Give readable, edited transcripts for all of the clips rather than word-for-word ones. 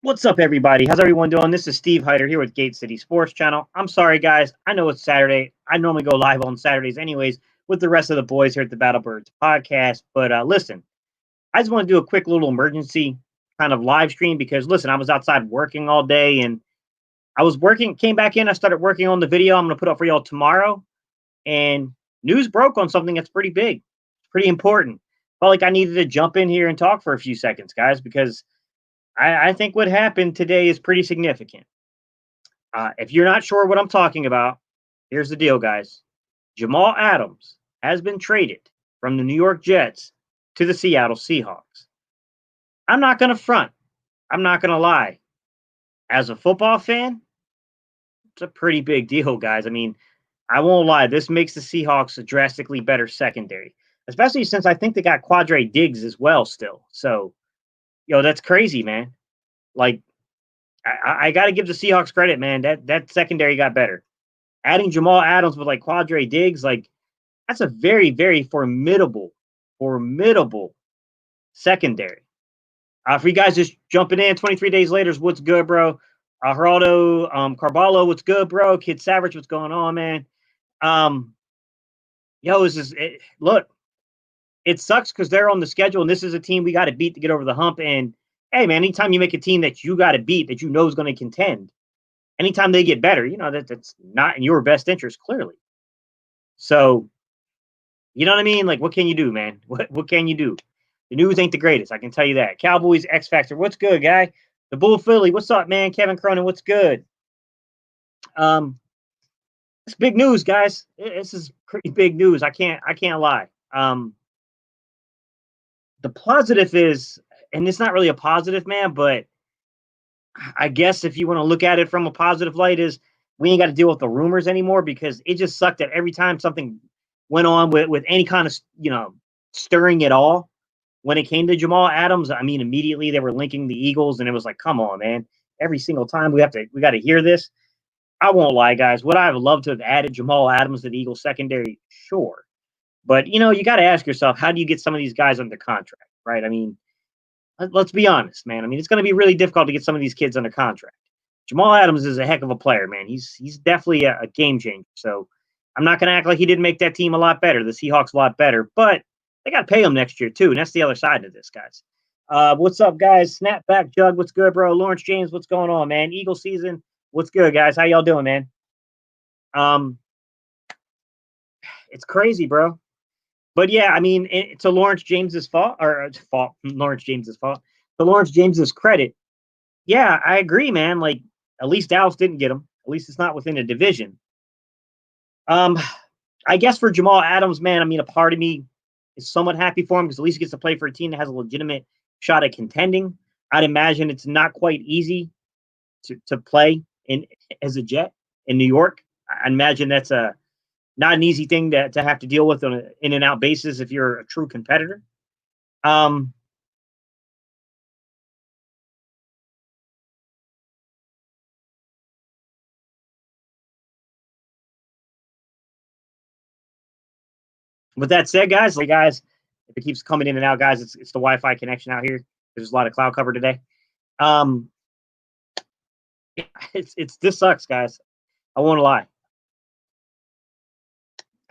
What's up, everybody? How's everyone doing? This is Steve Hyder here with Gate City Sports Channel. I'm sorry, guys. I know it's Saturday. I normally go live on Saturdays, anyways, with the rest of the boys here at the Battlebirds podcast. But listen, I just want to do a quick little emergency kind of live stream because, listen, I was outside working all day and I was working, came back in. I started working on the video I'm going to put up for y'all tomorrow. And news broke on something that's pretty big, pretty important. Felt like I needed to jump in here and talk for a few seconds, guys, because I think what happened today is pretty significant. If you're not sure what I'm talking about, here's the deal, guys. Jamal Adams has been traded from the New York Jets to the Seattle Seahawks. I'm not going to front. I'm not going to lie. As a football fan, it's a pretty big deal, guys. I mean, I won't lie. This makes the Seahawks a drastically better secondary, especially since I think they got Quadre Diggs as well still. So, that's crazy, man. Like, I got to give the Seahawks credit, man. That secondary got better. Adding Jamal Adams with like Quadre Diggs, like that's a very, very formidable secondary. For you guys just jumping in, 23 days later, what's good, bro? Geraldo Carvalho, what's good, bro? Kid Savage, what's going on, man? Look, it sucks because they're on the schedule, and this is a team we got to beat to get over the hump. And hey, man, anytime you make a team that you got to beat, that you know is going to contend, anytime they get better, that's not in your best interest, clearly. So, you know what I mean? Like, what can you do, man? What can you do? The news ain't the greatest, I can tell you that. Cowboys X Factor, what's good, guy? The Bull Philly, what's up, man? Kevin Cronin, what's good? It's big news, guys. This is pretty big news. I can't lie. The positive is, and it's not really a positive, man, but I guess if you want to look at it from a positive light, is we ain't got to deal with the rumors anymore because it just sucked that every time something went on with any kind of stirring at all when it came to Jamal Adams. I mean, immediately they were linking the Eagles, and it was like, come on, man! Every single time we got to hear this. I won't lie, guys. Would I have loved to have added Jamal Adams to the Eagles secondary? Sure, but you got to ask yourself, how do you get some of these guys under contract, right? I mean, let's be honest, man. I mean, it's going to be really difficult to get some of these kids under contract. Jamal Adams is a heck of a player, man. He's definitely a game changer. So I'm not going to act like he didn't make that team a lot better, the Seahawks a lot better, but they got to pay him next year too, and that's the other side of this, guys. What's up, guys? Snapback Jug, what's good, bro? Lawrence James, what's going on, man? Eagle season, what's good, guys? How y'all doing, man? It's crazy, bro. But yeah, I mean, to Lawrence James's fault, Lawrence James's fault. To Lawrence James's credit, yeah, I agree, man. Like, at least Dallas didn't get him. At least it's not within a division. I guess for Jamal Adams, man, I mean, a part of me is somewhat happy for him because at least he gets to play for a team that has a legitimate shot at contending. I'd imagine it's not quite easy to play as a Jet in New York. I imagine that's not an easy thing to have to deal with on an in and out basis if you're a true competitor. With that said, guys, if it keeps coming in and out, guys, it's the Wi-Fi connection out here. There's a lot of cloud cover today. It's this sucks, guys. I won't lie.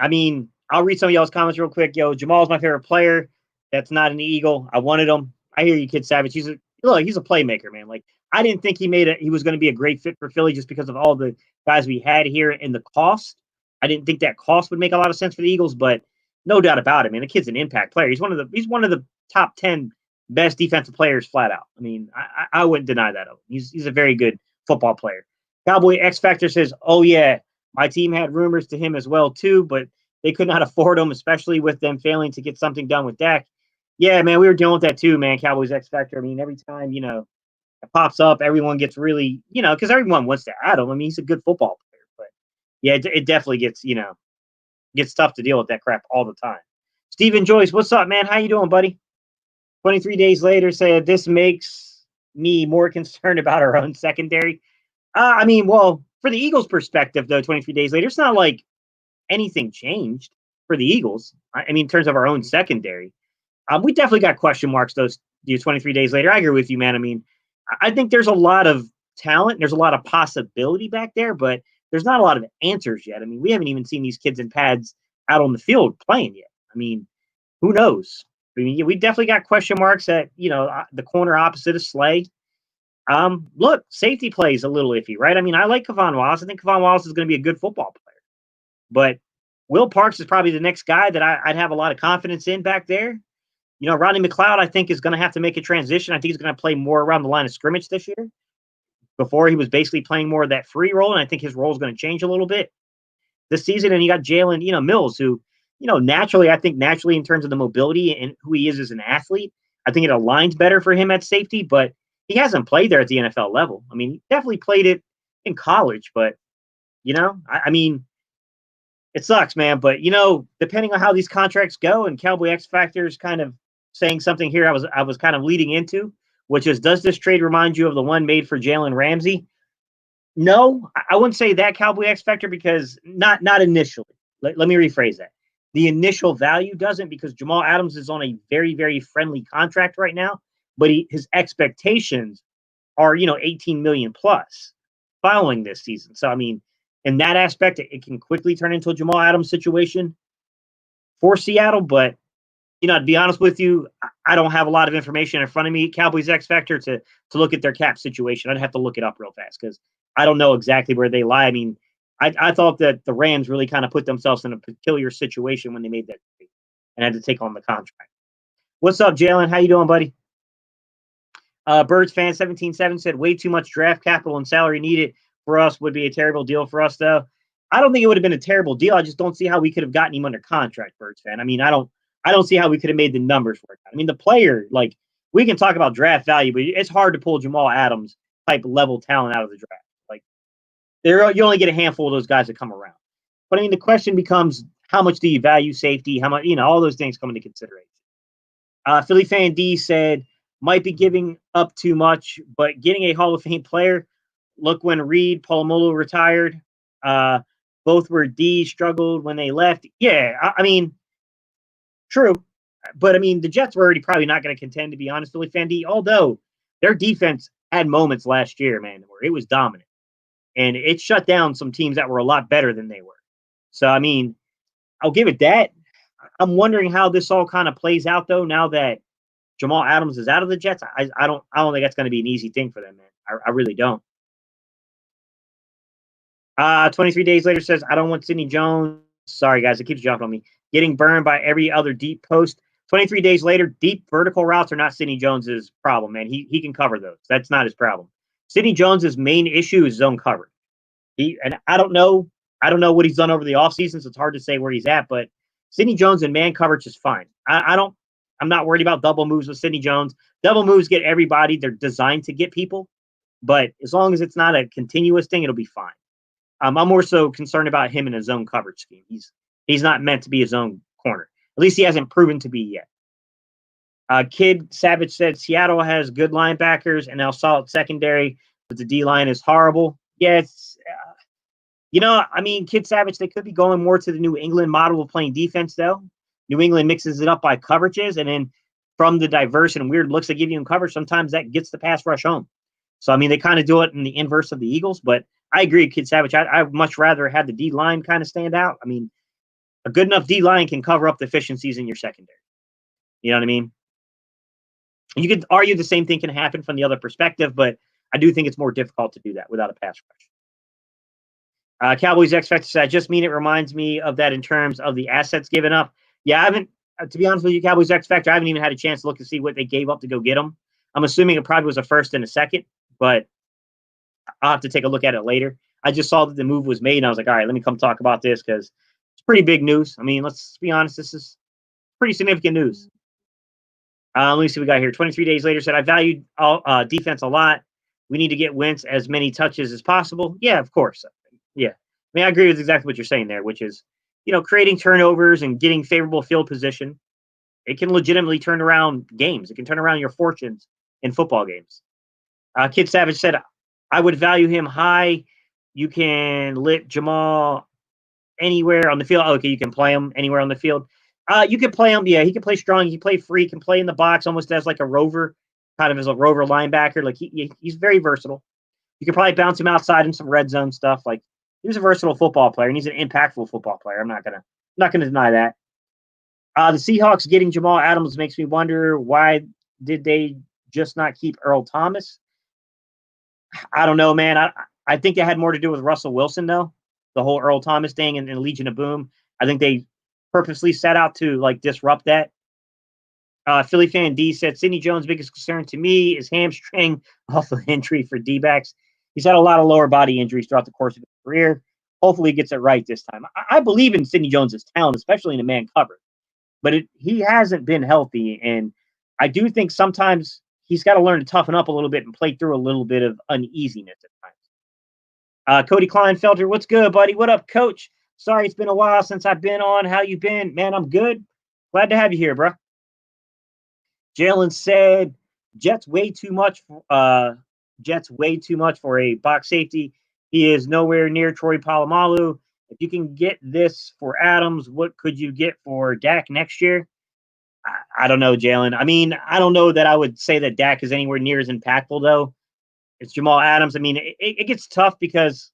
I mean, I'll read some of y'all's comments real quick. Yo, Jamal's my favorite player. That's not an Eagle. I wanted him. I hear you, Kid Savage. He's a playmaker, man. Like, I didn't think he was going to be a great fit for Philly just because of all the guys we had here and the cost. I didn't think that cost would make a lot of sense for the Eagles, but no doubt about it, man. The kid's an impact player. He's one of the top 10 best defensive players, flat out. I mean, I wouldn't deny that of him. He's a very good football player. Cowboy X Factor says, "Oh yeah, my team had rumors to him as well too, but they could not afford him, especially with them failing to get something done with Dak." Yeah, man, we were dealing with that too, man. Cowboys X Factor. I mean, every time it pops up, everyone gets really because everyone wants to add him. I mean, he's a good football player, but yeah, it definitely gets tough to deal with that crap all the time. Stephen Joyce, what's up, man? How you doing, buddy? 23 days later, said this makes me more concerned about our own secondary. I mean, well, for the Eagles' perspective, though, 23 days later, it's not like anything changed for the Eagles. I mean, in terms of our own secondary, we definitely got question marks those 23 days later. I agree with you, man. I mean, I think there's a lot of talent. There's a lot of possibility back there, but there's not a lot of answers yet. I mean, we haven't even seen these kids in pads out on the field playing yet. I mean, who knows? I mean, we definitely got question marks at the corner opposite of Slay. Look, safety plays a little iffy, right? I mean, I like Kevon Wallace. I think Kevon Wallace is going to be a good football player, but Will Parks is probably the next guy that I'd have a lot of confidence in back there. Rodney McLeod, I think, is going to have to make a transition. I think he's going to play more around the line of scrimmage this year. Before, he was basically playing more of that free role, and I think his role is going to change a little bit this season. And you got Jalen, Mills, who, naturally in terms of the mobility and who he is as an athlete, I think it aligns better for him at safety, but he hasn't played there at the NFL level. I mean, he definitely played it in college, but, I mean, it sucks, man. But, depending on how these contracts go, and Cowboy X Factor is kind of saying something here I was kind of leading into, which is, does this trade remind you of the one made for Jalen Ramsey? No, I wouldn't say that, Cowboy X Factor, because not initially. Let me rephrase that. The initial value doesn't, because Jamal Adams is on a very, very friendly contract right now, but his expectations are, 18 million plus following this season. So, I mean, in that aspect, it can quickly turn into a Jamal Adams situation for Seattle. But, to be honest with you, I don't have a lot of information in front of me, Cowboys X Factor, to look at their cap situation. I'd have to look it up real fast because I don't know exactly where they lie. I mean, I thought that the Rams really kind of put themselves in a peculiar situation when they made that trade and had to take on the contract. What's up, Jalen? How you doing, buddy? Birds fan 17-7 said, way too much draft capital and salary needed for us would be a terrible deal for us, though. I don't think it would have been a terrible deal. I just don't see how we could have gotten him under contract, Birds fan. I mean, I don't see how we could have made the numbers work. I mean, the player, like, we can talk about draft value, but it's hard to pull Jamal Adams type level talent out of the draft. Like, you only get a handful of those guys that come around. But I mean, the question becomes, how much do you value safety? How much, all those things come into consideration. Philly fan D said, might be giving up too much, but getting a Hall of Fame player. Look, when Reed, Polamalu retired, both were D, struggled when they left. Yeah, I mean, true. But I mean, the Jets were already probably not going to contend, to be honest, Philly fan D, although their defense had moments last year, man, where it was dominant. And it shut down some teams that were a lot better than they were. So, I mean, I'll give it that. I'm wondering how this all kind of plays out, though, now that Jamal Adams is out of the Jets. I don't think that's going to be an easy thing for them, man. I really don't. 23 days later says, I don't want Sidney Jones. Sorry, guys, it keeps jumping on me. Getting burned by every other deep post. 23 days later, deep vertical routes are not Sidney Jones's problem, man. He can cover those. That's not his problem. Sidney Jones's main issue is zone coverage. And I don't know what he's done over the offseason, so it's hard to say where he's at, but Sidney Jones and man coverage is fine. I'm not worried about double moves with Sidney Jones. Double moves get everybody. They're designed to get people. But as long as it's not a continuous thing, it'll be fine. I'm more so concerned about him in a zone coverage scheme. He's not meant to be a zone corner. At least he hasn't proven to be yet. Kid Savage said Seattle has good linebackers and now solid secondary, but the D-line is horrible. Yes. I mean, Kid Savage, they could be going more to the New England model of playing defense, though. New England mixes it up by coverages, and then from the diverse and weird looks they give you in coverage, sometimes that gets the pass rush home. So, I mean, they kind of do it in the inverse of the Eagles, but I agree, Kid Savage. I'd much rather have the D-line kind of stand out. I mean, a good enough D-line can cover up the deficiencies in your secondary. You know what I mean? You could argue the same thing can happen from the other perspective, but I do think it's more difficult to do that without a pass rush. Cowboys X Factor said, I just mean it reminds me of that in terms of the assets given up. Yeah, I haven't, to be honest with you, Cowboys X Factor, I haven't even had a chance to look and see what they gave up to go get them. I'm assuming it probably was a first and a second, but I'll have to take a look at it later. I just saw that the move was made, and I was like, all right, let me come talk about this because it's pretty big news. I mean, let's be honest, this is pretty significant news. Let me see what we got here. 23 days later said, I valued defense a lot. We need to get Wentz as many touches as possible. Yeah, of course. Yeah. I mean, I agree with exactly what you're saying there, which is, creating turnovers and getting favorable field position. It can legitimately turn around games. It can turn around your fortunes in football games. Kid Savage said, I would value him high. You can let Jamal anywhere on the field. Oh, okay, you can play him anywhere on the field. You can play him. Yeah, he can play strong. He can play free. He can play in the box almost as like a rover kind of as a rover linebacker. Like he's very versatile. You could probably bounce him outside in some red zone stuff. Like he's a versatile football player, and he's an impactful football player. I'm not gonna deny that. The Seahawks getting Jamal Adams makes me wonder, why did they just not keep Earl Thomas? I don't know, man. I think it had more to do with Russell Wilson, though. The whole Earl Thomas thing and Legion of Boom. I think they purposely set out to like disrupt that. Philly fan D said Sidney Jones' biggest concern to me is hamstring off of injury for D-backs. He's had a lot of lower body injuries throughout the course of his career. Hopefully, he gets it right this time. I believe in Sidney Jones' talent, especially in a man coverage, but he hasn't been healthy, and I do think sometimes he's got to learn to toughen up a little bit and play through a little bit of uneasiness at times. Cody Kleinfelter, what's good, buddy? What up, Coach? Sorry, it's been a while since I've been on. How you been? Man, I'm good. Glad to have you here, bro. Jalen said, Jets way too much for a box safety. He is nowhere near Troy Polamalu. If you can get this for Adams, what could you get for Dak next year? I don't know, Jalen. I mean, I don't know that I would say that Dak is anywhere near as impactful, though. It's Jamal Adams. I mean, it gets tough because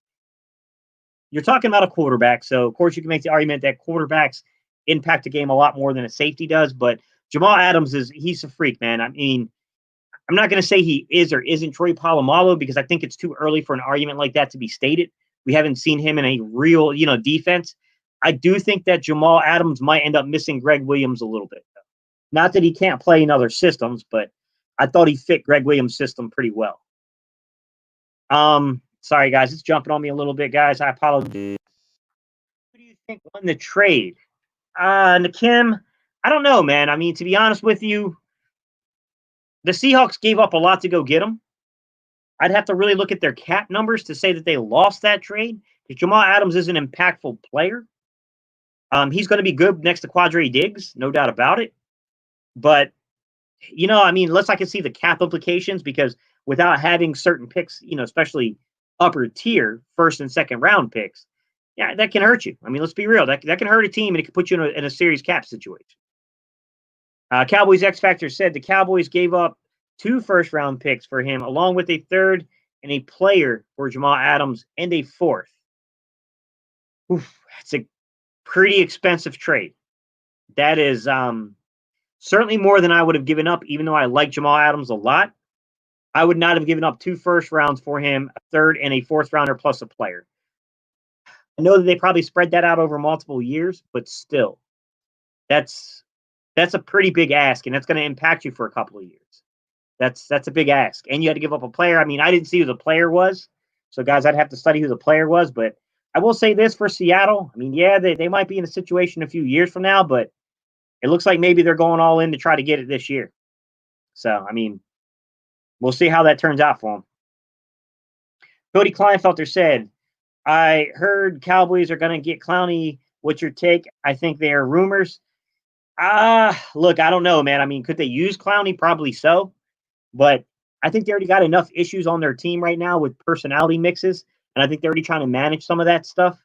you're talking about a quarterback. So, of course, you can make the argument that quarterbacks impact a game a lot more than a safety does. But Jamal Adams he's a freak, man. I mean, I'm not going to say he is or isn't Troy Polamalu because I think it's too early for an argument like that to be stated. We haven't seen him in a real, defense. I do think that Jamal Adams might end up missing Greg Williams a little bit. Not that he can't play in other systems, but I thought he fit Greg Williams' system pretty well. Sorry, guys. It's jumping on me a little bit, guys. I apologize. Who do you think won the trade? Nakim, I don't know, man. I mean, to be honest with you, the Seahawks gave up a lot to go get him. I'd have to really look at their cap numbers to say that they lost that trade. Because Jamal Adams is an impactful player. He's going to be good next to Quadre Diggs, no doubt about it. But, I mean, unless I can see the cap implications, because without having certain picks, especially upper tier first and second round picks, yeah, that can hurt you. I mean, let's be real. That can hurt a team, and it can put you in a serious cap situation. Cowboys X Factor said the Cowboys gave up 2 first-round picks for him, along with a third and a player for Jamal Adams and a 4th. Oof, that's a pretty expensive trade. That is certainly more than I would have given up, even though I like Jamal Adams a lot. I would not have given up 2 first rounds for him, a third and a 4th rounder plus a player. I know that they probably spread that out over multiple years, but still, that's a pretty big ask, and that's going to impact you for a couple of years. That's a big ask. And you had to give up a player. I mean, I didn't see who the player was. So, guys, I'd have to study who the player was. But I will say this for Seattle. I mean, yeah, they might be in a situation a few years from now, but it looks like maybe they're going all in to try to get it this year. So, I mean, we'll see how that turns out for them. Cody Kleinfelter said, I heard Cowboys are going to get Clowney. What's your take? I think they are rumors. Look, I don't know, man. I mean, could they use Clowney? Probably so. But I think they already got enough issues on their team right now with personality mixes. And I think they're already trying to manage some of that stuff.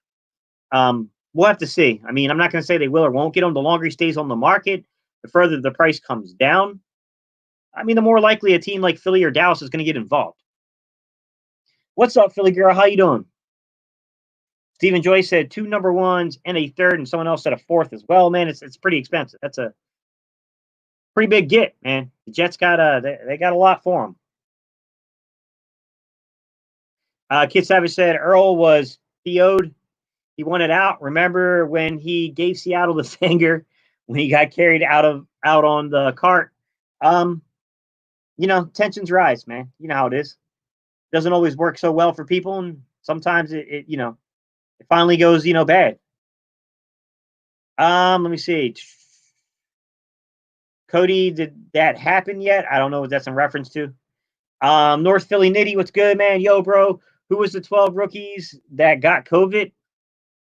We'll have to see. I mean, I'm not going to say they will or won't get him. The longer he stays on the market, the further the price comes down. I mean, the more likely a team like Philly or Dallas is going to get involved. What's up, Philly girl? How you doing? Stephen Joyce said 2 number 1s and a 3rd, and someone else said a 4th as well. Man, it's pretty expensive. That's a pretty big get, man. The Jets got they got a lot for him. Kid Savage said Earl was PO'd. He wanted out. Remember when he gave Seattle the finger when he got carried out on the cart? Tensions rise, man. You know how it is. Doesn't always work so well for people, and sometimes it finally goes, bad. Let me see. Cody, did that happen yet? I don't know what that's in reference to. North Philly Nitty, what's good, man? Yo, bro, who was the 12 rookies that got COVID?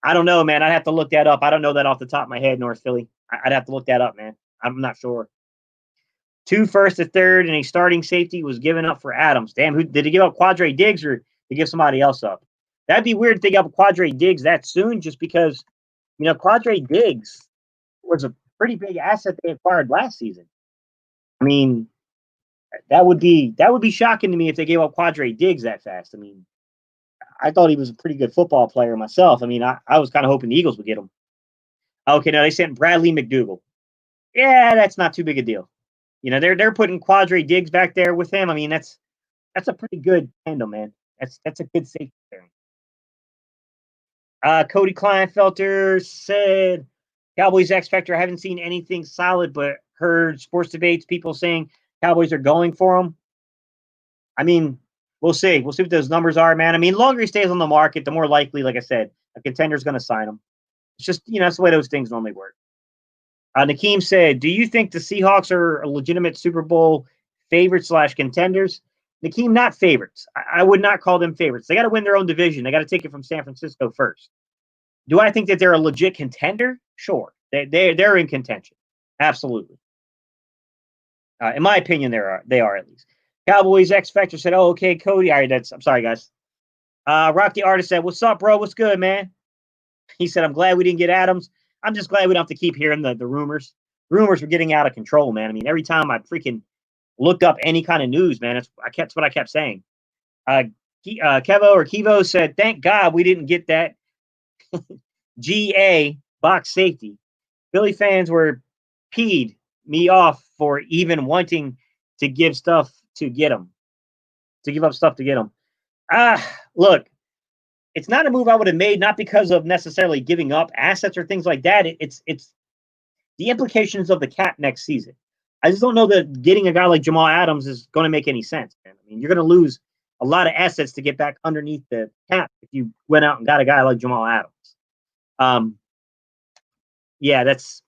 I don't know, man. I'd have to look that up. I don't know that off the top of my head, North Philly. I'd have to look that up, man. I'm not sure. 2 first, a 3rd, and a starting safety was given up for Adams. Damn, who did he give up? Quadre Diggs, or did he give somebody else up? That'd be weird to think of Quadre Diggs that soon, just because, Quadre Diggs was a pretty big asset they acquired last season. I mean, That would be shocking to me if they gave up Quadre Diggs that fast. I mean, I thought he was a pretty good football player myself. I mean, I was kind of hoping the Eagles would get him. Okay, now they sent Bradley McDougal. Yeah, that's not too big a deal. They're putting Quadre Diggs back there with him. I mean, that's a pretty good tandem, man. That's a good safety pairing. Cody Kleinfelter said Cowboys X Factor. I haven't seen anything solid, but heard sports debates, people saying Cowboys are going for him. I mean, we'll see. We'll see what those numbers are, man. I mean, the longer he stays on the market, the more likely, like I said, a contender's going to sign him. It's just, that's the way those things normally work. Nakeem said, do you think the Seahawks are a legitimate Super Bowl favorites / contenders? Nakeem, not favorites. I would not call them favorites. They got to win their own division. They got to take it from San Francisco first. Do I think that they're a legit contender? Sure. They're in contention. Absolutely. In my opinion, they are at least. Cowboys X Factor said, oh, okay, Cody. All right, I'm sorry, guys. Rock the Artist said, what's up, bro? What's good, man? He said, I'm glad we didn't get Adams. I'm just glad we don't have to keep hearing the rumors. Rumors were getting out of control, man. I mean, every time I freaking looked up any kind of news, man, that's what I kept saying. Kevo said, thank God we didn't get that GA box safety. Philly fans were peed me off for even wanting to give stuff to get him, to give up stuff to get him. Look, it's not a move I would have made, not because of necessarily giving up assets or things like that. It's the implications of the cap next season. I just don't know that getting a guy like Jamal Adams is going to make any sense, man. I mean, you're going to lose a lot of assets to get back underneath the cap if you went out and got a guy like Jamal Adams. Yeah, that's,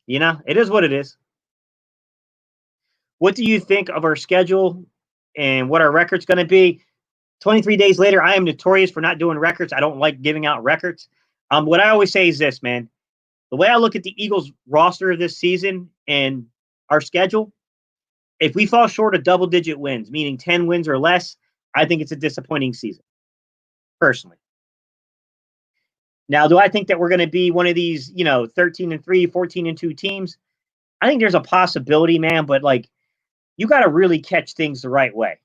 it is what it is. What do you think of our schedule and what our record's going to be? 23 days later, I am notorious for not doing records. I don't like giving out records. What I always say is this, man. The way I look at the Eagles roster this season and our schedule, if we fall short of double-digit wins, meaning 10 wins or less, I think it's a disappointing season, personally. Now, do I think that we're going to be one of these, 13-3, 14-2 teams? I think there's a possibility, man, but you got to really catch things the right way.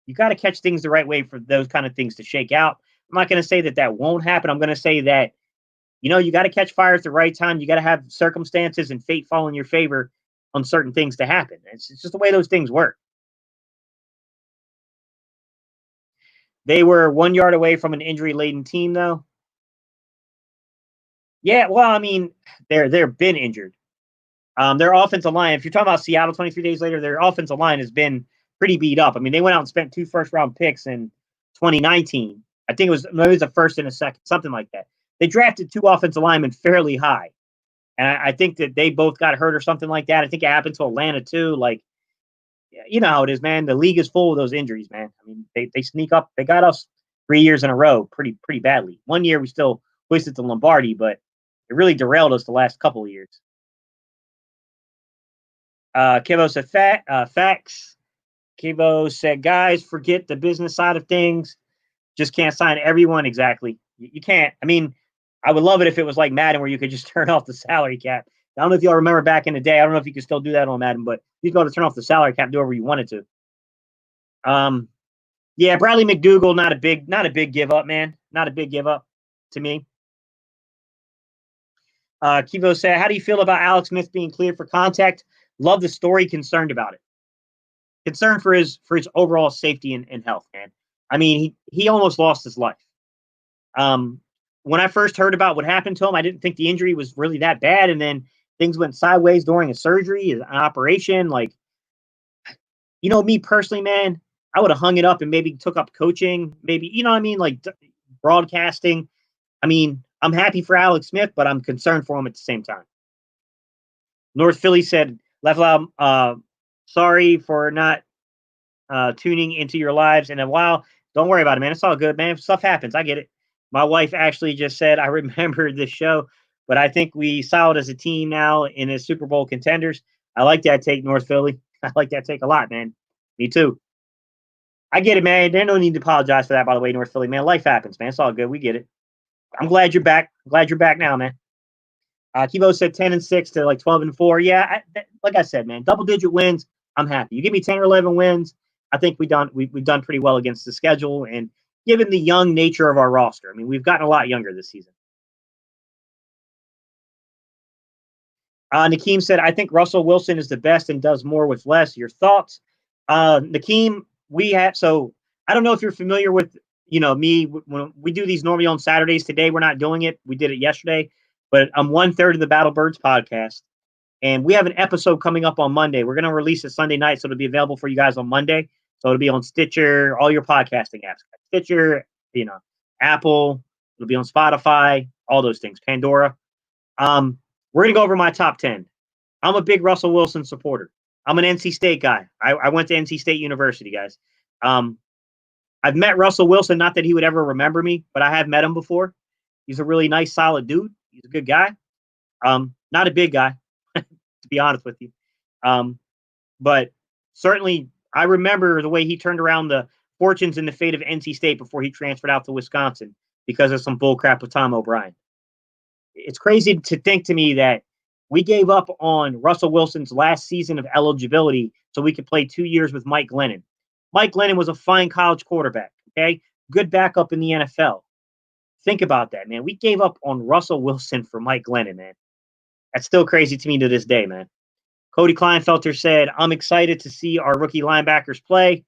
You got to catch things the right way for those kind of things to shake out. I'm not going to say that won't happen. I'm going to say that, you got to catch fire at the right time. You got to have circumstances and fate fall in your favor on certain things to happen. It's just the way those things work. They were 1 yard away from an injury-laden team, though. Yeah, well, I mean, they've been injured. Their offensive line, if you're talking about Seattle 23 days later, their offensive line has been pretty beat up. I mean, they went out and spent 2 first-round picks in 2019. I think maybe it was a first and a second, something like that. They drafted 2 offensive linemen fairly high. And I think that they both got hurt or something like that. I think it happened to Atlanta, too. You know how it is, man. The league is full of those injuries, man. I mean, they sneak up. They got us 3 years in a row pretty badly. 1 year we still hoisted the Lombardi, but it really derailed us the last couple of years. Kivo said facts. Kivo said, guys, forget the business side of things. Just can't sign everyone. Exactly. You can't. I mean, I would love it if it was like Madden where you could just turn off the salary cap. I don't know if y'all remember back in the day. I don't know if you can still do that on Madden, but you'd be able to turn off the salary cap, do whatever you wanted to. Yeah, Bradley McDougal, not a big give up, man. Not a big give up to me. Kivo said, how do you feel about Alex Smith being cleared for contact? Love the story, concerned about it. Concerned for his overall safety and health, man. I mean, he almost lost his life. When I first heard about what happened to him, I didn't think the injury was really that bad. And then things went sideways during a surgery, an operation. Me personally, man, I would have hung it up and maybe took up coaching, maybe, you know what I mean? Broadcasting. I mean, I'm happy for Alex Smith, but I'm concerned for him at the same time. North Philly said, Level out, sorry for not tuning into your lives in a while. Don't worry about it, man. It's all good, man. Stuff happens. I get it. My wife actually just said, I remember this show, but I think we solid as a team now in the Super Bowl contenders. I like that take, North Philly. I like that take a lot, man. Me too. I get it, man. There's no need to apologize for that, by the way, North Philly, man. Life happens, man. It's all good. We get it. I'm glad you're back. Glad you're back now, man. Kivo said 10-6 to 12-4. Yeah, like I said, man, double-digit wins. I'm happy. You give me 10 or 11 wins, I think we've done pretty well against the schedule and given the young nature of our roster. I mean, we've gotten a lot younger this season. Nakeem said, I think Russell Wilson is the best and does more with less. Your thoughts? Nakeem, so I don't know if you're familiar with, me when we do these normally on Saturdays. Today, we're not doing it. We did it yesterday, but I'm 1/3 of the Battle Birds podcast. And we have an episode coming up on Monday. We're going to release it Sunday night, so it'll be available for you guys on Monday. So it'll be on Stitcher, all your podcasting apps, Stitcher, Apple. It'll be on Spotify, all those things, Pandora. We're going to go over my top 10. I'm a big Russell Wilson supporter. I'm an NC State guy. I went to NC State University, guys. I've met Russell Wilson, not that he would ever remember me, but I have met him before. He's a really nice, solid dude. He's a good guy. Not a big guy, to be honest with you. But certainly I remember the way he turned around the fortunes and the fate of NC State before he transferred out to Wisconsin because of some bullcrap with Tom O'Brien. It's crazy to think to me that we gave up on Russell Wilson's last season of eligibility so we could play 2 years with Mike Glennon. Mike Glennon was a fine college quarterback, okay? Good backup in the NFL. Think about that, man. We gave up on Russell Wilson for Mike Glennon, man. That's still crazy to me to this day, man. Cody Kleinfelter said, I'm excited to see our rookie linebackers play.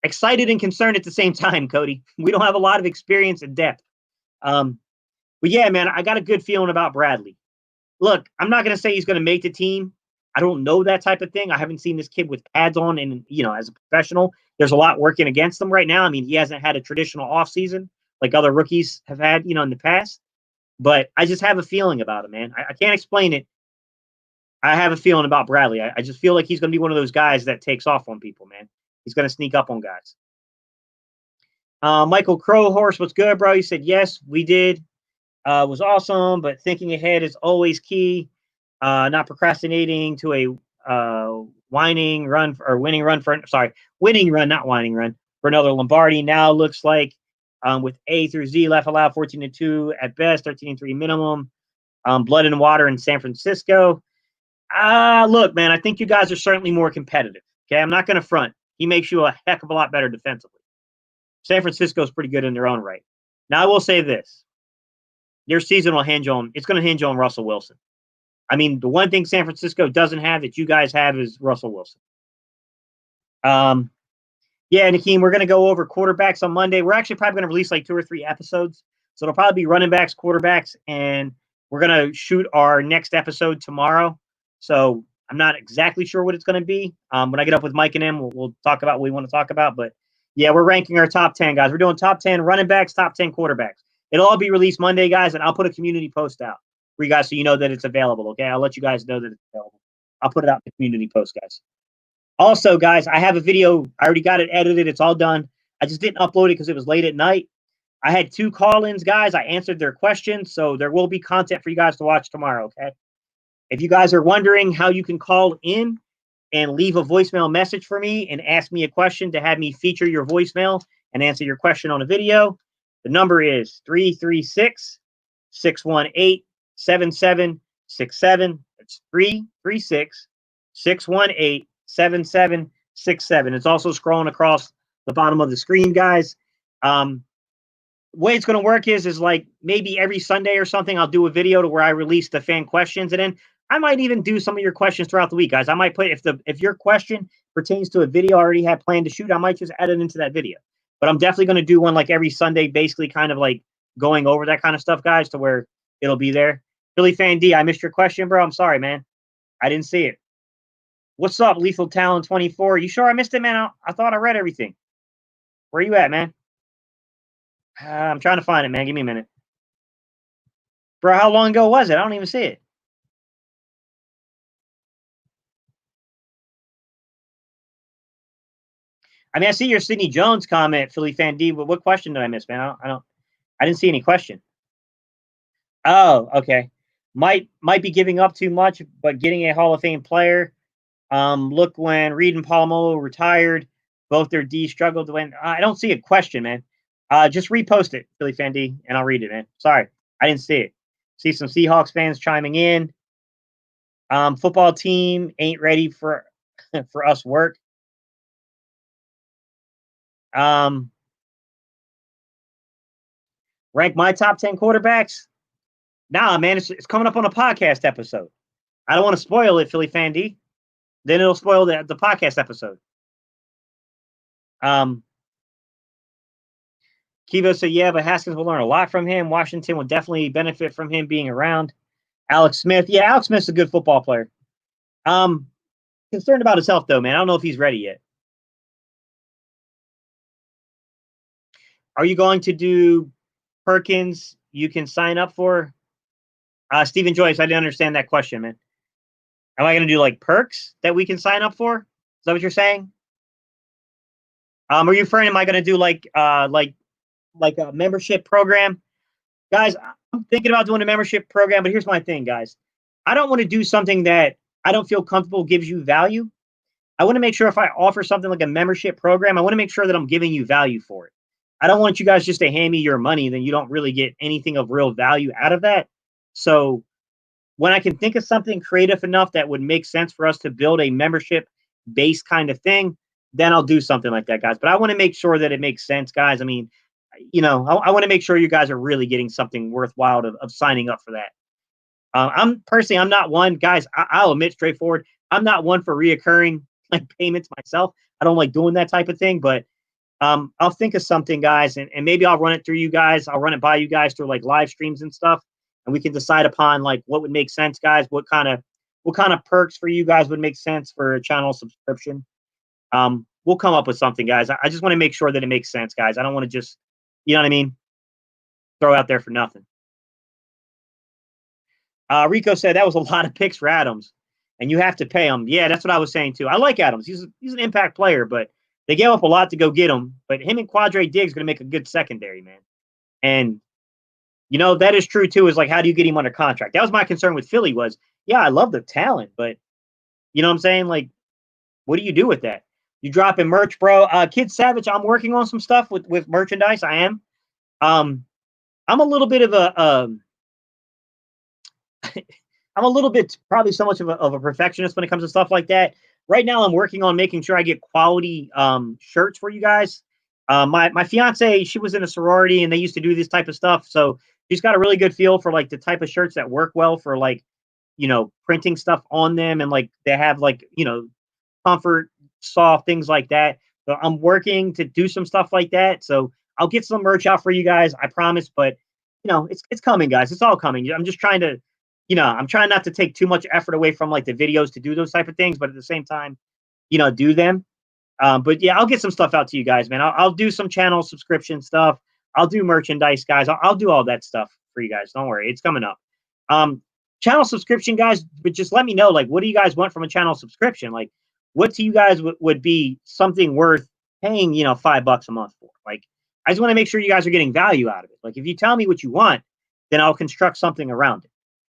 Excited and concerned at the same time, Cody. We don't have a lot of experience and depth. But yeah, man, I got a good feeling about Bradley. Look, I'm not going to say he's going to make the team. I don't know that type of thing. I haven't seen this kid with pads on and, as a professional, there's a lot working against him right now. I mean, he hasn't had a traditional offseason like other rookies have had, in the past. But I just have a feeling about him, man. I can't explain it. I have a feeling about Bradley. I just feel like he's going to be one of those guys that takes off on people, man. He's going to sneak up on guys. Michael Crowhorse, what's good, bro? He said, yes, we did. Was awesome, but thinking ahead is always key. Not procrastinating to a winning run, not whining run for another Lombardi. Now looks like with A through Z left allowed 14-2 at best, 13-3 minimum. Blood and water in San Francisco. Look, man, I think you guys are certainly more competitive. Okay, I'm not going to front. He makes you a heck of a lot better defensively. San Francisco is pretty good in their own right. Now, I will say this. Their season will hinge on Russell Wilson. I mean, the one thing San Francisco doesn't have that you guys have is Russell Wilson. Yeah, Nakeem, we're going to go over quarterbacks on Monday. We're actually probably going to release like 2 or 3 episodes. So it'll probably be running backs, quarterbacks, and we're going to shoot our next episode tomorrow. So I'm not exactly sure what it's going to be. When I get up with Mike and him, we'll talk about what we want to talk about. But yeah, we're ranking our top 10, guys. We're doing top 10 running backs, top 10 quarterbacks. It'll all be released Monday, guys, and I'll put a community post out for you guys so you know that it's available, okay? I'll let you guys know that it's available. I'll put it out in the community post, guys. Also, guys, I have a video. I already got it edited. It's all done. I just didn't upload it because it was late at night. I had 2 call-ins, guys. I answered their questions, so there will be content for you guys to watch tomorrow, okay? If you guys are wondering how you can call in and leave a voicemail message for me and ask me a question to have me feature your voicemail and answer your question on a video, the number is 336-618-7767. It's 336-618-7767. It's also scrolling across the bottom of the screen, guys. Way it's going to work is like maybe every Sunday or something, I'll do a video to where I release the fan questions, and then I might even do some of your questions throughout the week, guys. I might put if your question pertains to a video I already had planned to shoot, I might just add it into that video. But I'm definitely going to do one like every Sunday, basically kind of like going over that kind of stuff, guys, to where it'll be there. Billy Fan D, I missed your question, bro. I'm sorry, man. I didn't see it. What's up, Lethal Talent 24? You sure I missed it, man? I thought I read everything. Where you at, man? I'm trying to find it, man. Give me a minute. Bro, how long ago was it? I don't even see it. I mean, I see your Sidney Jones comment, Philly Fan D, but what question did I miss, man? I didn't see any question. Oh, okay. Might be giving up too much, but getting a Hall of Fame player. Look when Reed and Palomolo retired, both their D struggled to win. I don't see a question, man. Just repost it, Philly Fan D, and I'll read it, man. Sorry, I didn't see it. See some Seahawks fans chiming in. Football team ain't ready for for us work. Um, rank my top 10 quarterbacks. Nah, man, it's coming up on a podcast episode. I don't want to spoil it, Philly Fan D. Then it'll spoil the podcast episode. Kivo said, yeah, but Haskins will learn a lot from him. Washington will definitely benefit from him being around. Alex Smith. Yeah, Alex Smith's a good football player. Concerned about his health, though, man. I don't know if he's ready yet. Are you going to do Perkins you can sign up for? Stephen Joyce, I didn't understand that question, man. Am I going to do like perks that we can sign up for? Is that what you're saying? Are you referring? Am I going to do like a membership program? Guys, I'm thinking about doing a membership program, but here's my thing, guys. I don't want to do something that I don't feel comfortable gives you value. I want to make sure if I offer something like a membership program, I want to make sure that I'm giving you value for it. I don't want you guys just to hand me your money, then you don't really get anything of real value out of that. So when I can think of something creative enough that would make sense for us to build a membership based kind of thing, then I'll do something like that, guys. But I want to make sure that it makes sense, guys. I mean, I want to make sure you guys are really getting something worthwhile of signing up for that. I'm not one, guys. I'll admit straightforward, I'm not one for reoccurring like payments myself. I don't like doing that type of thing, but I'll think of something, guys, and maybe I'll run it through you guys. I'll run it by you guys through like live streams and stuff, and we can decide upon like what would make sense, guys. What kind of perks for you guys would make sense for a channel subscription. We'll come up with something, guys. I just want to make sure that it makes sense, guys. I don't want to just, you know what I mean, throw out there for nothing. Rico said that was a lot of picks for Adams, and you have to pay him. Yeah, that's what I was saying too. I like Adams. He's an impact player, but they gave up a lot to go get him. But him and Quadre Diggs going to make a good secondary, man. And that is true too. Is like, how do you get him under contract? That was my concern with Philly. Was yeah, I love the talent, but you know what I'm saying? Like, what do you do with that? You drop in merch, bro. Kid Savage, I'm working on some stuff with merchandise. I am. I'm a little bit of a I'm a little bit probably so much of a perfectionist when it comes to stuff like that. Right now, I'm working on making sure I get quality shirts for you guys. My fiance, she was in a sorority and they used to do this type of stuff, so she's got a really good feel for like the type of shirts that work well for like printing stuff on them, and like they have like comfort, soft things like that. So I'm working to do some stuff like that. So I'll get some merch out for you guys, I promise. But it's coming, guys. It's all coming. I'm just trying to I'm trying not to take too much effort away from like the videos to do those type of things, but at the same time, do them. But yeah, I'll get some stuff out to you guys, man. I'll do some channel subscription stuff. I'll do merchandise, guys. I'll do all that stuff for you guys. Don't worry, it's coming up. Channel subscription, guys. But just let me know, like, what do you guys want from a channel subscription? Like, what to you guys would be something worth paying, $5 a month for? Like, I just want to make sure you guys are getting value out of it. Like, if you tell me what you want, then I'll construct something around it.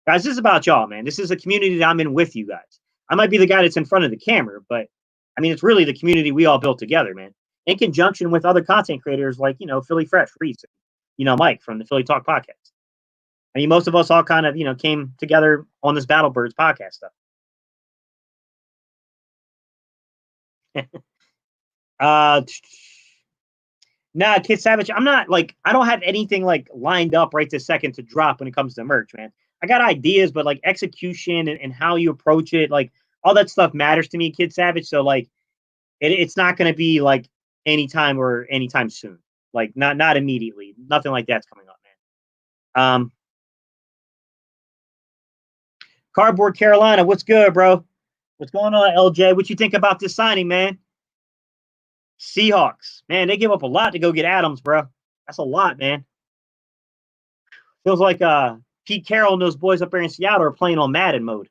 Guys, this is about y'all, man. This is a community that I'm in with you guys. I might be the guy that's in front of the camera, but I mean, it's really the community we all built together, man, in conjunction with other content creators like, Philly Fresh, Reese, Mike from the Philly Talk podcast. I mean, most of us all kind of, came together on this Battle Birds podcast stuff. Nah, Kid Savage, I'm not like, I don't have anything like lined up right this second to drop when it comes to merch, man. I got ideas, but like execution and how you approach it, like all that stuff matters to me, Kid Savage. So like, it's not going to be like anytime soon. Like not immediately. Nothing like that's coming up, man. Cardboard Carolina, what's good, bro? What's going on, LJ? What you think about this signing, man? Seahawks, man, they give up a lot to go get Adams, bro. That's a lot, man. Feels like Pete Carroll and those boys up there in Seattle are playing on Madden mode.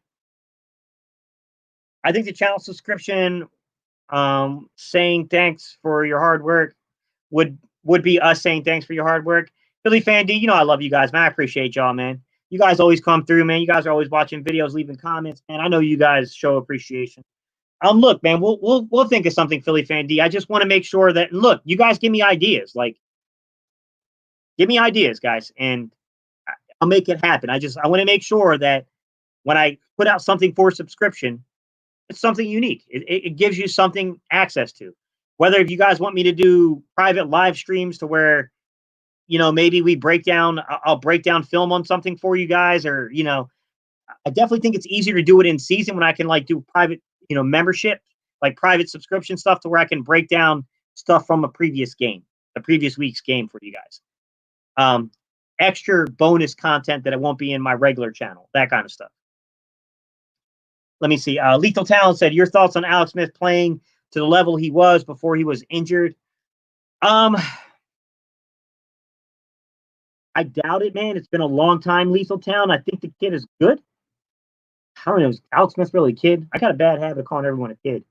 I think the channel subscription, saying thanks for your hard work, would be us saying thanks for your hard work. Philly Fan D, I love you guys, man. I appreciate y'all, man. You guys always come through, man. You guys are always watching videos, leaving comments, man. I know you guys show appreciation. Look, man, we'll think of something, Philly Fan D. I just want to make sure that, look, you guys give me ideas. Like, give me ideas, guys, and I'll make it happen. I want to make sure that when I put out something for subscription, It's something unique. It gives you something access to. Whether if you guys want me to do private live streams to where, maybe we break down, I'll break down film on something for you guys, or, I definitely think it's easier to do it in season when I can like do private, membership, like private subscription stuff to where I can break down stuff from a previous game, the previous week's game for you guys. Extra bonus content that it won't be in my regular channel, that kind of stuff. Let me see. Lethal Talent said, your thoughts on Alex Smith playing to the level he was before he was injured? I doubt it, man. It's been a long time, Lethal Talent. I think the kid is good. I don't know. Is Alex Smith really a kid? I got a bad habit of calling everyone a kid.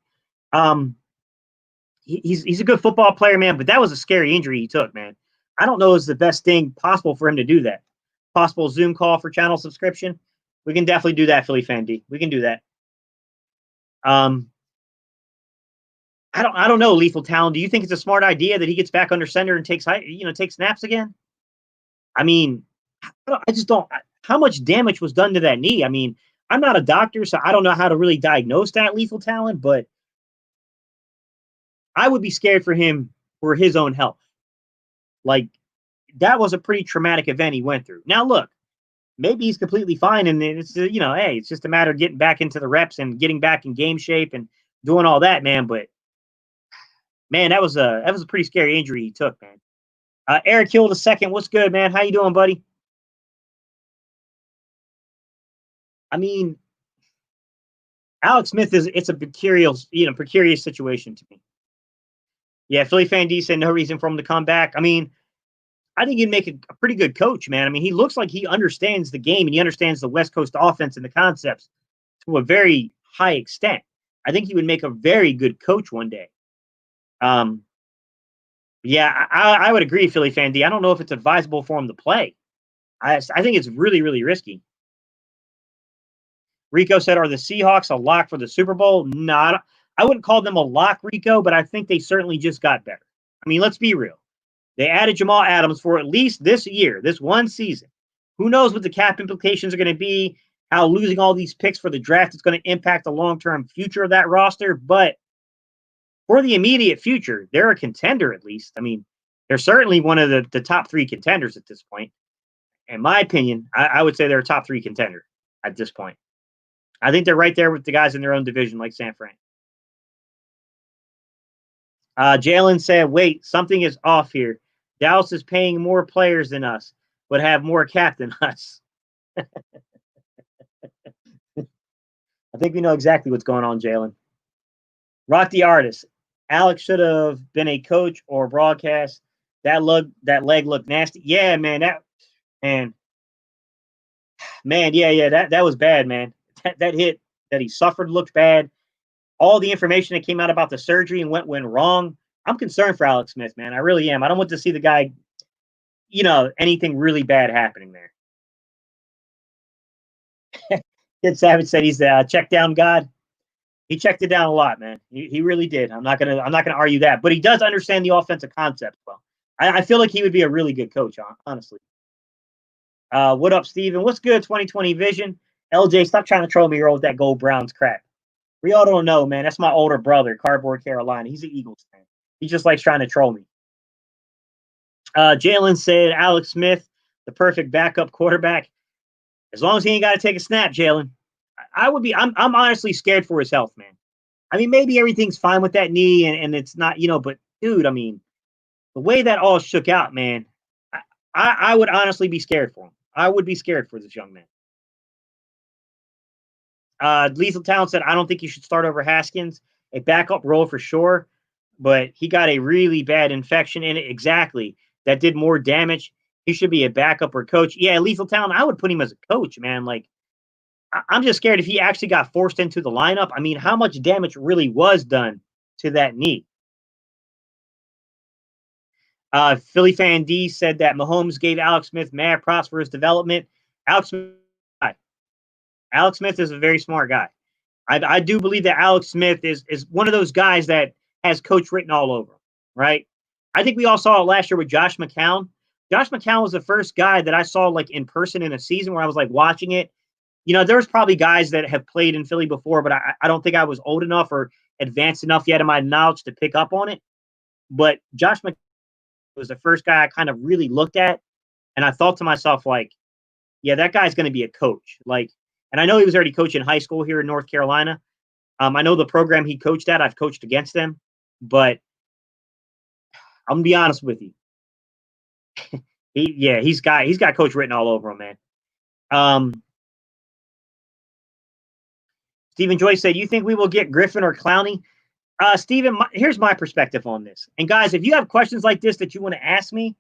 He's a good football player, man, but that was a scary injury he took, man. I don't know is the best thing possible for him to do that. Possible Zoom call for channel subscription. We can definitely do that, Philly Fan D. We can do that. I don't know, Lethal Talent. Do you think it's a smart idea that he gets back under center and takes snaps again? I mean, I just don't. How much damage was done to that knee? I mean, I'm not a doctor, so I don't know how to really diagnose that, Lethal Talent, but I would be scared for him for his own health. Like, that was a pretty traumatic event he went through. Now, look, maybe he's completely fine, and it's hey, it's just a matter of getting back into the reps and getting back in game shape and doing all that, man. But man, that was a pretty scary injury he took, man. Eric Hill II, what's good, man? How you doing, buddy? I mean, Alex Smith it's a precarious situation to me. Yeah, Philly Fan D said no reason for him to come back. I mean, I think he'd make a pretty good coach, man. I mean, he looks like he understands the game and he understands the West Coast offense and the concepts to a very high extent. I think he would make a very good coach one day. Yeah, I would agree, Philly Fan D. I don't know if it's advisable for him to play. I think it's really, really risky. Rico said, are the Seahawks a lock for the Super Bowl? No, I wouldn't call them a lock, Rico, but I think they certainly just got better. I mean, let's be real. They added Jamal Adams for at least this year, this one season. Who knows what the cap implications are going to be, how losing all these picks for the draft is going to impact the long-term future of that roster. But for the immediate future, they're a contender at least. I mean, they're certainly one of the top three contenders at this point. In my opinion, I would say they're a top three contender at this point. I think they're right there with the guys in their own division like San Fran. Jalen said, wait, something is off here. Dallas is paying more players than us, but have more cap than us. I think we know exactly what's going on, Jalen. Rock the Artist. Alex should have been a coach or broadcast. That leg looked nasty. Yeah, man. That was bad, man. That hit that he suffered looked bad. All the information that came out about the surgery and went wrong. I'm concerned for Alex Smith, man. I really am. I don't want to see the guy, anything really bad happening there. Kid Savage said he's the check down god. He checked it down a lot, man. He really did. I'm not gonna argue that, but he does understand the offensive concept well. I feel like he would be a really good coach, honestly. What up, Steven? What's good, 2020 Vision? LJ, stop trying to troll me with that Gold Browns crap. We all don't know, man. That's my older brother, Cardboard Carolina. He's an Eagles fan. He just likes trying to troll me. Jalen said Alex Smith, the perfect backup quarterback. As long as he ain't got to take a snap, Jalen. I'm honestly scared for his health, man. I mean, maybe everything's fine with that knee and it's not, but dude, I mean, the way that all shook out, man, I would honestly be scared for him. I would be scared for this young man. Lethal Talent said, I don't think you should start over Haskins. A backup role for sure, but he got a really bad infection in it. Exactly. That did more damage. He should be a backup or coach. Yeah, Lethal Talent, I would put him as a coach, man. Like, I'm just scared if he actually got forced into the lineup. I mean, how much damage really was done to that knee? Philly Fan D said that Mahomes gave Alex Smith mad props for his development. Alex Smith is a very smart guy. I do believe that Alex Smith is one of those guys that has coach written all over him, right? I think we all saw it last year with Josh McCown. Josh McCown was the first guy that I saw like in person in a season where I was like watching it. There was probably guys that have played in Philly before, but I don't think I was old enough or advanced enough yet in my knowledge to pick up on it. But Josh McCown was the first guy I kind of really looked at, and I thought to myself, like, yeah, that guy's going to be a coach. Like, and I know he was already coaching high school here in North Carolina. I know the program he coached at. I've coached against them, but I'm gonna be honest with you. He's got coach written all over him, man. Stephen Joyce said, "You think we will get Griffin or Clowney?" Stephen, here's my perspective on this. And guys, if you have questions like this that you want to ask me,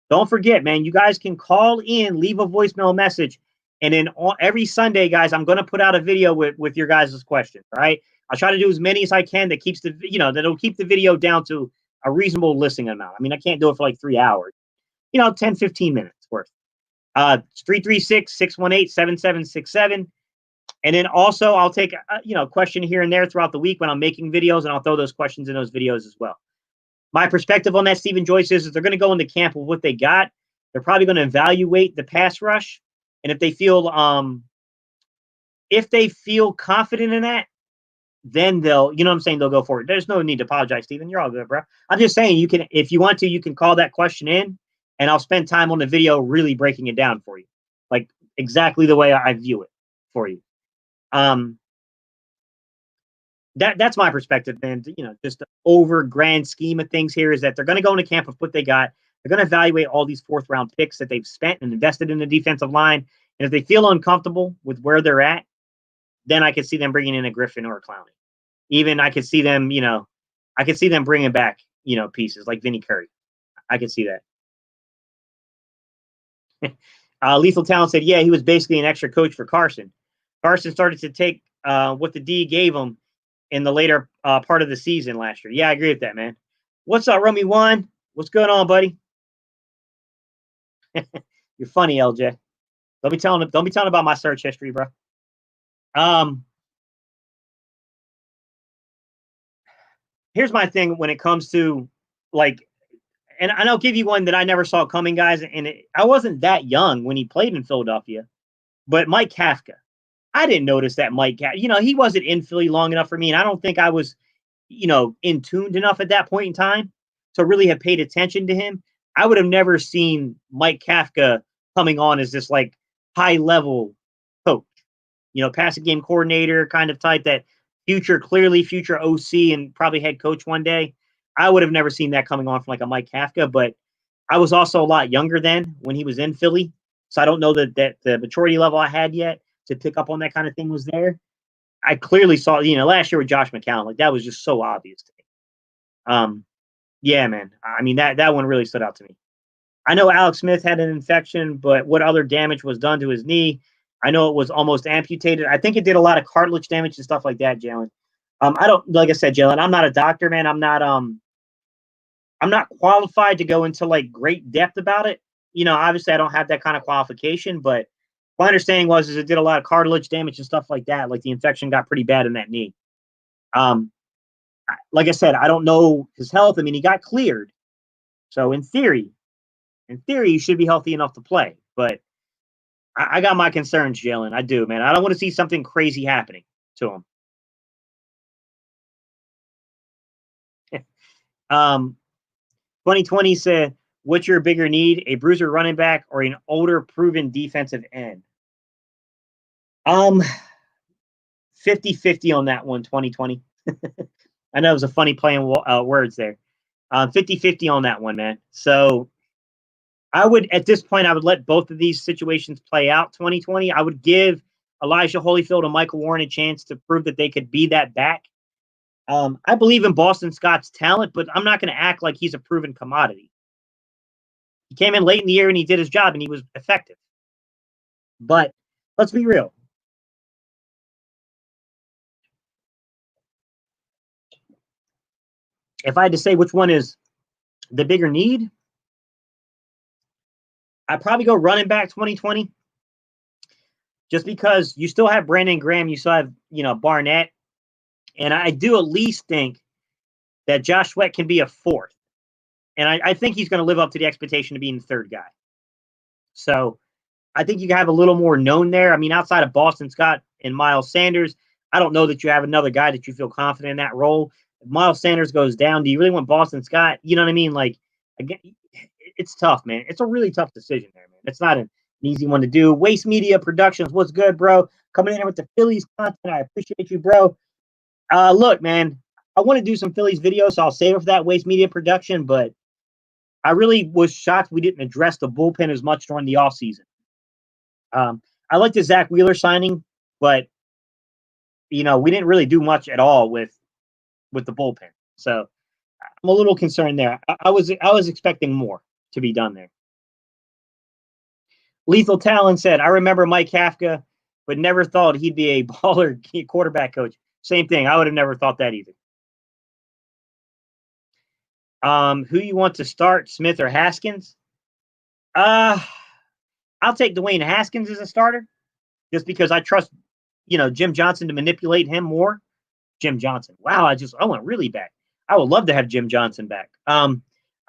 don't forget, man, you guys can call in, leave a voicemail message. And then every Sunday, guys, I'm going to put out a video with your guys' questions. All right. I'll try to do as many as I can that keeps that'll keep the video down to a reasonable listening amount. I mean, I can't do it for like 3 hours, 10, 15 minutes worth. 336-618-7767. And then also I'll take a question here and there throughout the week when I'm making videos, and I'll throw those questions in those videos as well. My perspective on that, Stephen Joyce, is they're going to go into camp with what they got. They're probably going to evaluate the pass rush, and if they feel confident in that, then they'll, they'll go for it. There's no need to apologize, Stephen. You're all good, bro. I'm just saying, you can, if you want to, you can call that question in, and I'll spend time on the video really breaking it down for you, like exactly the way I view it for you. That's my perspective, man. Just the over grand scheme of things here is that they're going to go into camp with what they got. They're going to evaluate all these 4th round picks that they've spent and invested in the defensive line. And if they feel uncomfortable with where they're at, then I could see them bringing in a Griffin or a Clowney. Even I could see them, bringing back, pieces like Vinny Curry. I could see that. Lethal Talent said, yeah, he was basically an extra coach for Carson. Carson started to take what the D gave him in the later part of the season last year. Yeah, I agree with that, man. What's up, Rummy One? What's going on, buddy? You're funny, LJ. Don't be telling about my search history, bro. Here's my thing when it comes to and I'll give you one that I never saw coming, guys. And I wasn't that young when he played in Philadelphia, but Mike Kafka. I didn't notice that Mike, he wasn't in Philly long enough for me. And I don't think I was, in tuned enough at that point in time to really have paid attention to him. I would have never seen Mike Kafka coming on as this like high level coach, passing game coordinator kind of type, that clearly future OC and probably head coach one day. I would have never seen that coming on from like a Mike Kafka, but I was also a lot younger then when he was in Philly. So I don't know that the maturity level I had yet to pick up on that kind of thing was there. I clearly saw, last year with Josh McCown, like that was just so obvious to me. Yeah, man. I mean, that one really stood out to me. I know Alex Smith had an infection, but what other damage was done to his knee? I know it was almost amputated. I think it did a lot of cartilage damage and stuff like that, Jalen. I don't, like I said, Jalen, I'm not a doctor, man. I'm not qualified to go into like great depth about it. Obviously I don't have that kind of qualification, but my understanding was it did a lot of cartilage damage and stuff like that. Like the infection got pretty bad in that knee. Like I said, I don't know his health. I mean, he got cleared. So in theory, he should be healthy enough to play. But I got my concerns, Jalen. I do, man. I don't want to see something crazy happening to him. 2020 said, what's your bigger need, a bruiser running back or an older, proven defensive end? 50-50 on that one, 2020. I know it was a funny play on words there. 50-50 on that one, man. So I would, at this point, I would let both of these situations play out 2020. I would give Elijah Holyfield and Michael Warren a chance to prove that they could be that back. I believe in Boston Scott's talent, but I'm not going to act like he's a proven commodity. He came in late in the year and he did his job and he was effective. But let's be real. If I had to say which one is the bigger need, I'd probably go running back 2020. Just because you still have Brandon Graham, you still have, Barnett. And I do at least think that Josh Sweat can be a 4th. And I think he's going to live up to the expectation of being the 3rd guy. So I think you have a little more known there. I mean, outside of Boston Scott and Miles Sanders, I don't know that you have another guy that you feel confident in that role. If Miles Sanders goes down, do you really want Boston Scott? You know what I mean? Like, again, it's tough, man. It's a really tough decision there, man. It's not an easy one to do. Waste Media Productions, what's good, bro? Coming in here with the Phillies content. I appreciate you, bro. Look, man, I want to do some Phillies videos, so I'll save it for that Waste Media Production, but I really was shocked we didn't address the bullpen as much during the offseason. I like the Zach Wheeler signing, but we didn't really do much at all with the bullpen. So I'm a little concerned there. I was expecting more to be done there. Lethal Talon said, "I remember Mike Kafka, but never thought he'd be a baller quarterback coach." Same thing. I would have never thought that either. Who you want to start, Smith or Haskins? I'll take Dwayne Haskins as a starter, just because I trust, Jim Johnson to manipulate him more. Jim Johnson. Wow, I went really back. I would love to have Jim Johnson back. I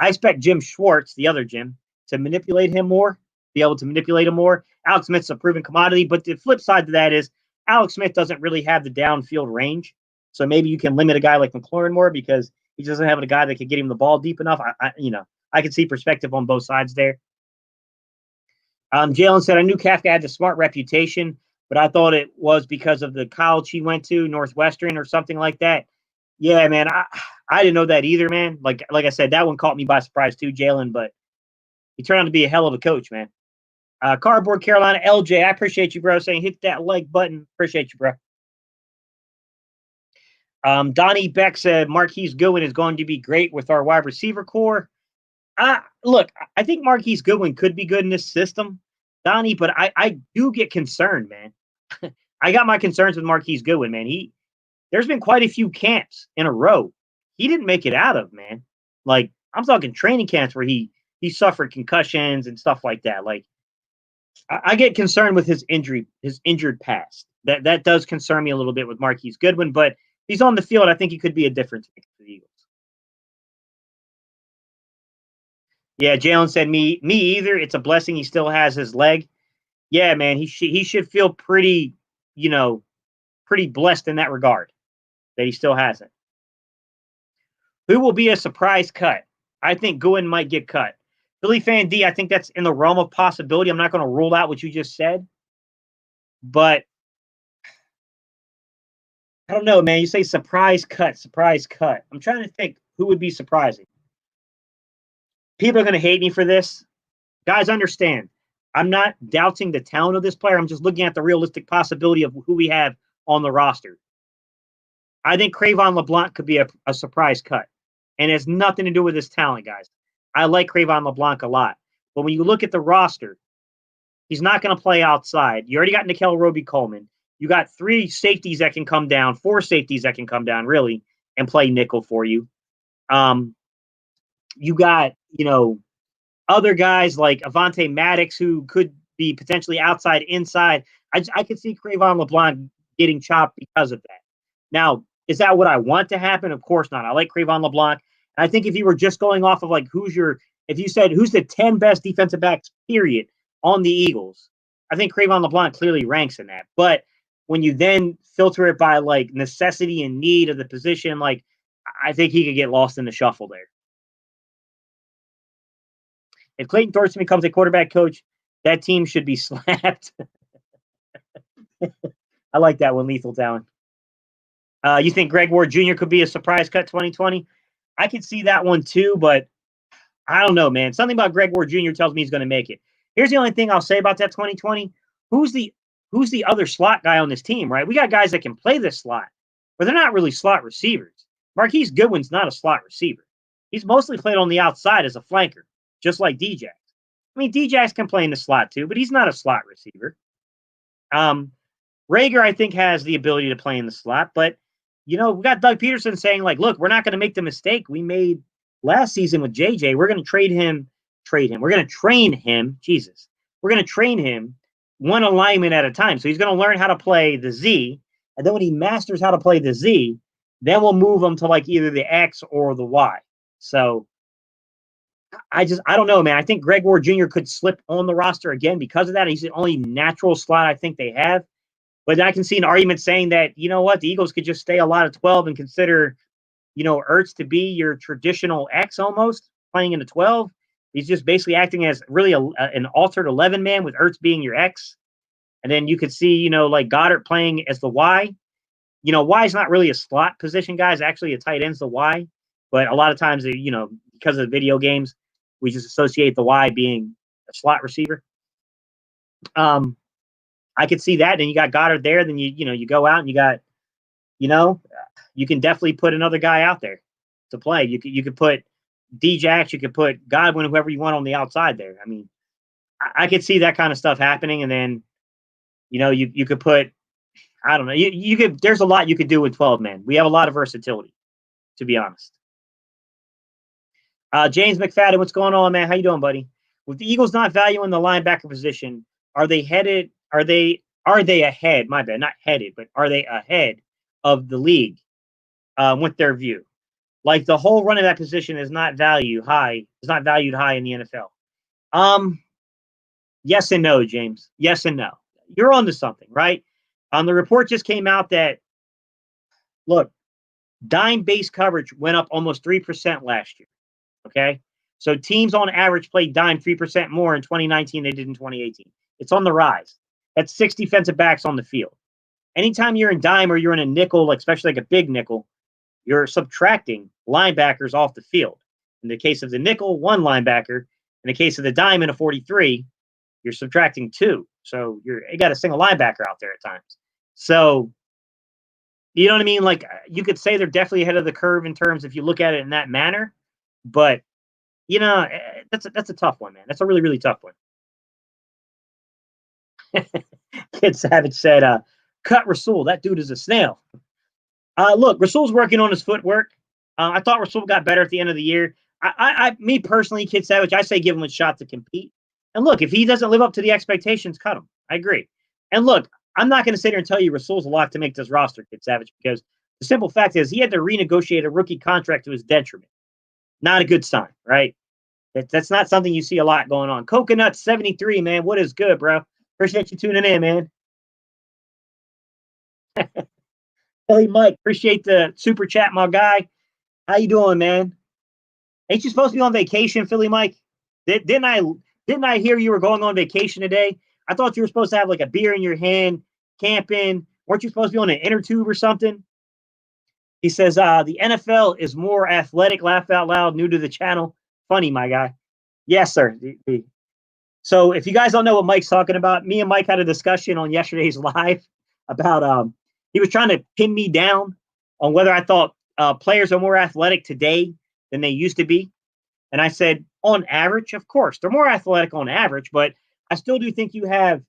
expect Jim Schwartz, the other Jim, to manipulate him more, be able to manipulate him more. Alex Smith's a proven commodity, but the flip side to that is Alex Smith doesn't really have the downfield range. So maybe you can limit a guy like McLaurin more because he doesn't have a guy that can get him the ball deep enough. I can see perspective on both sides there. Jalen said, "I knew Kafka had the smart reputation, but I thought it was because of the college he went to, Northwestern or something like that." Yeah, man, I didn't know that either, man. Like I said, that one caught me by surprise too, Jalen, but he turned out to be a hell of a coach, man. Cardboard Carolina, LJ, I appreciate you, bro, saying hit that like button. Appreciate you, bro. Donnie Beck said, "Marquise Goodwin is going to be great with our wide receiver core." Look, I think Marquise Goodwin could be good in this system, Donnie, but I do get concerned, man. I got my concerns with Marquise Goodwin, man. There's been quite a few camps in a row he didn't make it out of, man. Like, I'm talking training camps where he suffered concussions and stuff like that. Like, I get concerned with his injured past. That does concern me a little bit with Marquise Goodwin, but he's on the field. I think he could be a difference maker for the Eagles. Yeah, Jalen said me either. It's a blessing he still has his leg. Yeah, man, he should feel pretty, pretty blessed in that regard that he still has it. Who will be a surprise cut? I think Goodwin might get cut. Philly Fan D, I think that's in the realm of possibility. I'm not going to rule out what you just said, but I don't know, man. You say surprise cut. I'm trying to think who would be surprising. People are going to hate me for this. Guys, understand. I'm not doubting the talent of this player. I'm just looking at the realistic possibility of who we have on the roster. I think Cravon LeBlanc could be a surprise cut. And it has nothing to do with his talent, guys. I like Cravon LeBlanc a lot. But when you look at the roster, he's not going to play outside. You already got Nickel Roby-Coleman. You got 3 safeties that can come down, 4 safeties that can come down, really, and play nickel for you. You got, other guys like Avonte Maddox who could be potentially outside, inside. I could see Cravon LeBlanc getting chopped because of that. Now, is that what I want to happen? Of course not. I like Cravon LeBlanc. And I think if you were just going off of like if you said who's the 10 best defensive backs, period, on the Eagles, I think Cravon LeBlanc clearly ranks in that. But when you then filter it by like necessity and need of the position, like I think he could get lost in the shuffle there. If Clayton Thorson becomes a quarterback coach, that team should be slapped. I like that one, Lethal Talent. You think Greg Ward Jr. could be a surprise cut 2020? I could see that one too, but I don't know, man. Something about Greg Ward Jr. tells me he's going to make it. Here's the only thing I'll say about that 2020. Who's the other slot guy on this team, right? We got guys that can play this slot, but they're not really slot receivers. Marquise Goodwin's not a slot receiver. He's mostly played on the outside as a flanker, just like Djax. I mean, Djax can play in the slot too, but he's not a slot receiver. Rager, I think, has the ability to play in the slot, but we got Doug Peterson saying, like, look, we're not going to make the mistake we made last season with JJ. We're going to trade him. We're going to train him. Jesus. We're going to train him one alignment at a time. So he's going to learn how to play the Z. And then when he masters how to play the Z, then we'll move him to like either the X or the Y. So I don't know, man. I think Greg Ward Jr. could slip on the roster again because of that. He's the only natural slot I think they have. But I can see an argument saying that, you know what, the Eagles could just stay a lot of 12 and consider, Ertz to be your traditional X almost playing in the 12. He's just basically acting as really an altered 11 man with Ertz being your X. And then you could see, like Goddard playing as the Y. Y is not really a slot position, guys. Actually, a tight end's the Y. But a lot of times, because of the video games, we just associate the Y being a slot receiver. I could see that. And you got Goddard there. Then you go out and you got, you can definitely put another guy out there to play. You could put Djax, you could put Godwin, whoever you want on the outside there. I mean, I could see that kind of stuff happening. And then, you could put, I don't know, you could. There's a lot you could do with 12 men. We have a lot of versatility, to be honest. James McFadden, what's going on, man? How you doing, buddy? With the Eagles not valuing the linebacker position, are they headed? Are they ahead? My bad, not headed, but are they ahead of the league with their view? Like the whole running back position is not valued high. Is not valued high in the NFL. Yes and no, James. Yes and no. You're onto something, right? The report just came out that look, dime-based coverage went up almost 3% last year. Okay, so teams on average played dime 3% more in 2019 than they did in 2018. It's on the rise. That's 6 defensive backs on the field. Anytime you're in dime or you're in a nickel, like especially like a big nickel, you're subtracting linebackers off the field. In the case of the nickel, 1 linebacker. In the case of the dime in a 43, you're subtracting 2. So you got a single linebacker out there at times. So you know what I mean? Like you could say they're definitely ahead of the curve in terms if you look at it in that manner. But that's a tough one, man. That's a really, really tough one. Kid Savage said, cut Rasul. That dude is a snail. Look, Rasul's working on his footwork. I thought Rasul got better at the end of the year. Me personally, Kid Savage, I say give him a shot to compete. And look, if he doesn't live up to the expectations, cut him. I agree. And look, I'm not going to sit here and tell you Rasul's a lock to make this roster, Kid Savage, because the simple fact is he had to renegotiate a rookie contract to his detriment. Not a good sign, right? That's not something you see a lot going on. Coconut 73, man. What is good, bro? Appreciate you tuning in, man. Hey, Mike, appreciate the super chat, my guy. How you doing, man? Ain't you supposed to be on vacation, Philly Mike? Didn't I hear you were going on vacation today? I thought you were supposed to have like a beer in your hand, camping. Weren't you supposed to be on an inner tube or something? He says, the NFL is more athletic, laugh out loud, new to the channel. Funny, my guy. Yes, sir. So if you guys don't know what Mike's talking about, me and Mike had a discussion on yesterday's live about he was trying to pin me down on whether I thought players are more athletic today than they used to be. And I said, on average, of course, they're more athletic on average, but I still do think you have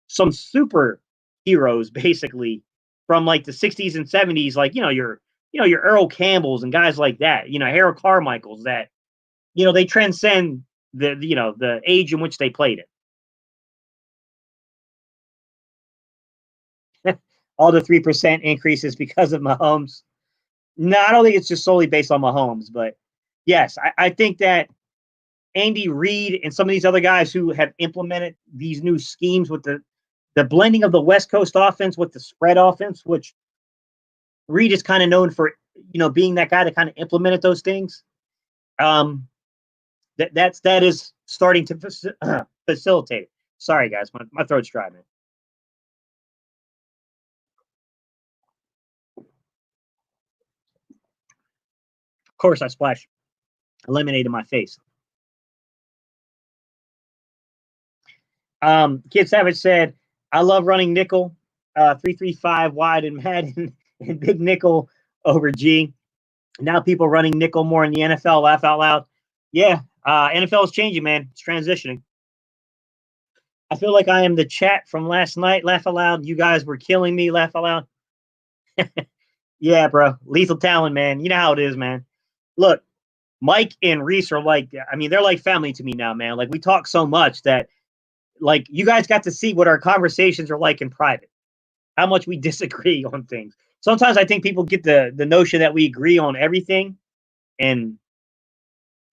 some super heroes basically from like the 60s and 70s, like, your Earl Campbells and guys like that, Harold Carmichaels that, they transcend the age in which they played it. All the 3% increases because of Mahomes. No, I don't think it's just solely based on Mahomes, but yes, I think that Andy Reid and some of these other guys who have implemented these new schemes with the blending of the West Coast offense with the spread offense, which Reid is kind of known for, being that guy that kind of implemented those things. That is starting to facilitate it. Sorry, guys, my throat's dry, man. Of course, I splashed lemonade in my face. Kid Savage said, I love running nickel, 3-3-5 wide and Madden and big nickel over G. Now people running nickel more in the NFL, laugh out loud. Yeah, NFL is changing, man. It's transitioning. I feel like I am the chat from last night, laugh out loud. You guys were killing me, laugh out loud. Yeah, bro. Lethal talent, man. You know how it is, man. Look, Mike and Reese are like, they're like family to me now, man. Like we talk so much that like you guys got to see what our conversations are like in private, how much we disagree on things. Sometimes I think people get the notion that we agree on everything. And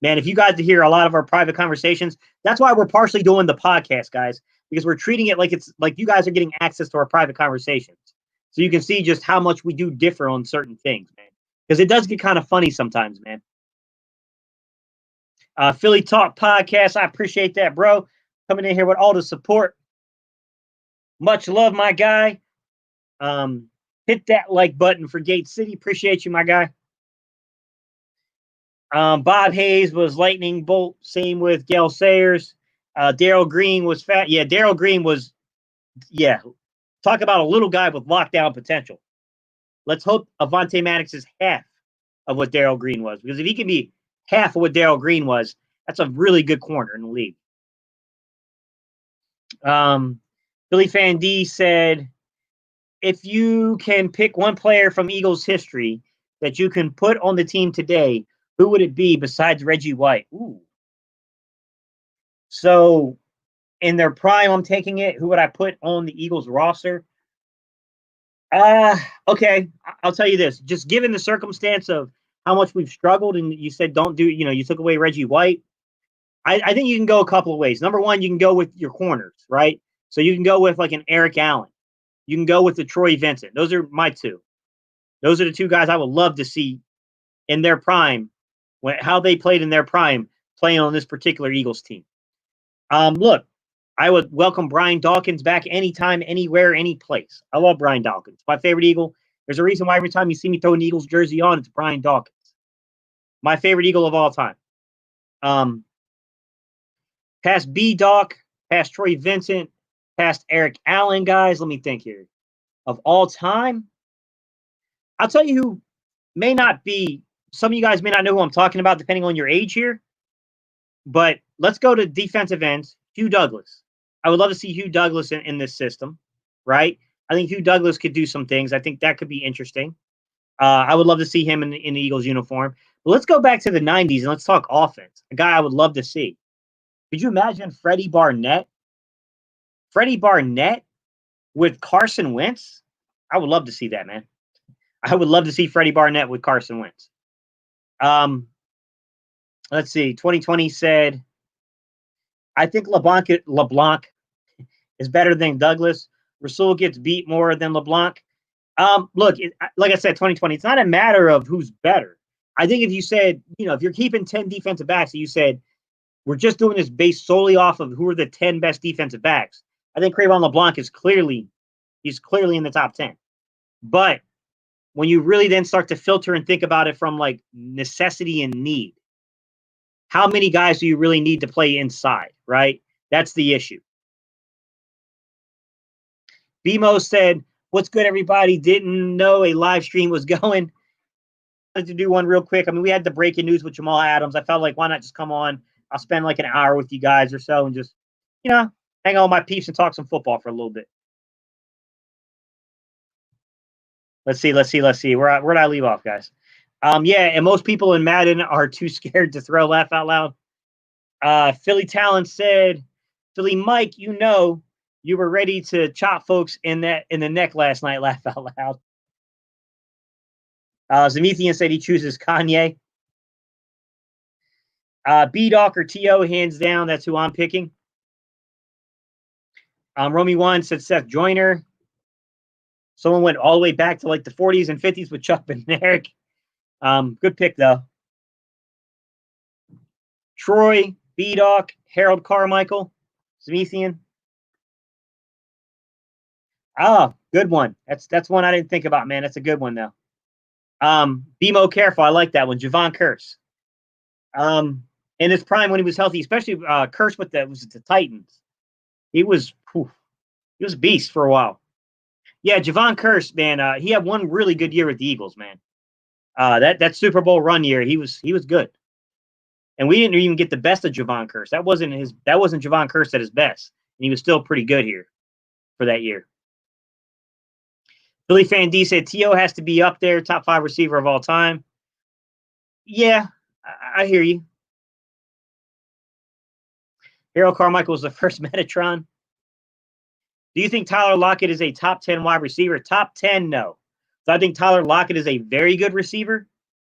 Man, if you guys hear a lot of our private conversations, that's why we're partially doing the podcast, guys, because we're treating it like it's like you guys are getting access to our private conversations. So you can see just how much we do differ on certain things, man. Because it does get kind of funny sometimes, man. Philly Talk Podcast, I appreciate that, bro. Coming in here with all the support. Much love, my guy. Hit that like button for Gate City. Appreciate you, my guy. Bob Hayes was lightning bolt. Same with Gail Sayers. Daryl Green was fat. Yeah, Daryl Green was. Yeah, talk about a little guy with lockdown potential. Let's hope Avonte Maddox is half of what Daryl Green was, because if he can be half of what Daryl Green was, that's a really good corner in the league. Billy Fan D said, if you can pick one player from Eagles history that you can put on the team today, who would it be besides Reggie White? Ooh. So in their prime, I'm taking it. Who would I put on the Eagles roster? Okay. I'll tell you this. Just given the circumstance of how much we've struggled, and you said don't do, you took away Reggie White. I think you can go a couple of ways. Number one, you can go with your corners, right? So you can go with like an Eric Allen. You can go with the Troy Vincent. Those are my two. Those are the two guys I would love to see in their prime, how they played in their prime, playing on this particular Eagles team. Look, I would welcome Brian Dawkins back anytime, anywhere, any place. I love Brian Dawkins. My favorite Eagle. There's a reason why every time you see me throw an Eagles jersey on, it's Brian Dawkins. My favorite Eagle of all time. Past B-Doc, past Troy Vincent, past Eric Allen, guys. Let me think here. Of all time, I'll tell you who may not be, some of you guys may not know who I'm talking about depending on your age here, but let's go to defensive ends. Hugh Douglas. I would love to see Hugh Douglas in this system, right? I think Hugh Douglas could do some things. I think that could be interesting. I would love to see him in the Eagles uniform. But let's go back to the 90s and let's talk offense. A guy I would love to see. Could you imagine Freddie Barnett? Freddie Barnett with Carson Wentz? I would love to see that, man. I would love to see Freddie Barnett with Carson Wentz. Let's see. 2020 said, I think LeBlanc is better than Douglas. Rasul gets beat more than LeBlanc. Look, like I said, 2020, it's not a matter of who's better. I think if you said, if you're keeping 10 defensive backs and you said, we're just doing this based solely off of who are the 10 best defensive backs, I think Cre'Von LeBlanc is clearly in the top 10. But when you really then start to filter and think about it from like necessity and need, how many guys do you really need to play inside, right? That's the issue. BMO said, what's good, everybody? Didn't know a live stream was going. I wanted to do one real quick. I mean, we had the breaking news with Jamal Adams. I felt like, why not just come on? I'll spend like an hour with you guys or so and just, hang out with my peeps and talk some football for a little bit. Let's see. Where did I leave off, guys? Yeah, and most people in Madden are too scared to throw. Laugh out loud. Philly Talent said, Philly Mike, you were ready to chop folks in the neck last night. Laugh out loud. Zemethian said he chooses Kanye. B-Doc or T.O., hands down, that's who I'm picking. Romy One said Seth Joyner. Someone went all the way back to like the 40s and 50s with Chuck Bednarik. Good pick, though. Troy, B-Doc, Harold Carmichael, Zemethian. Good one. That's one I didn't think about, man. That's a good one, though. BMO Careful, I like that one. Javon Curse. In his prime when he was healthy, especially Curse with the Titans. He was a beast for a while. Yeah, Javon Curse, man, he had one really good year with the Eagles, man. That Super Bowl run year, he was good. And we didn't even get the best of Javon Curse. That wasn't Javon Curse at his best. And he was still pretty good here for that year. Billy Fan D said T.O. has to be up there, top 5 receiver of all time. Yeah, I hear you. Harold Carmichael was the first Metatron. Do you think Tyler Lockett is a top 10 wide receiver? Top 10, no. So I think Tyler Lockett is a very good receiver.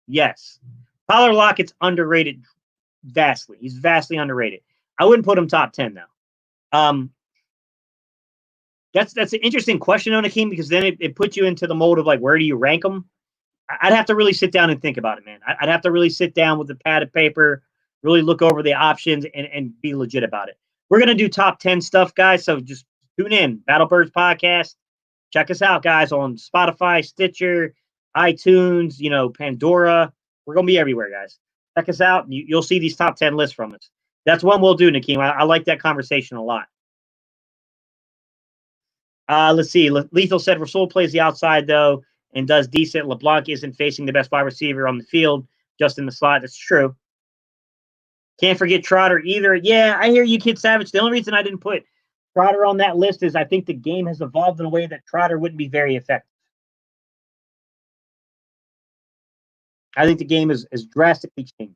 Yes. Tyler Lockett's underrated vastly. He's vastly underrated. I wouldn't put him top 10 though. That's an interesting question on Akeem because then it puts you into the mode of like where do you rank them? I'd have to really sit down and think about it, man. I'd have to really sit down with a pad of paper, really look over the options and be legit about it. We're gonna do top 10 stuff, guys. So just tune in. Battlebirds Podcast. Check us out, guys, on Spotify, Stitcher, iTunes, Pandora. We're gonna be everywhere, guys. Check us out. You'll see these top 10 lists from us. That's one we'll do, Nakeem. I like that conversation a lot. Let's see. Lethal said Rasul plays the outside though and does decent. LeBlanc isn't facing the best wide receiver on the field, just in the slot. That's true. Can't forget Trotter either. Yeah, I hear you, Kid Savage. The only reason I didn't put Trotter on that list is I think the game has evolved in a way that Trotter wouldn't be very effective. I think the game is drastically changed.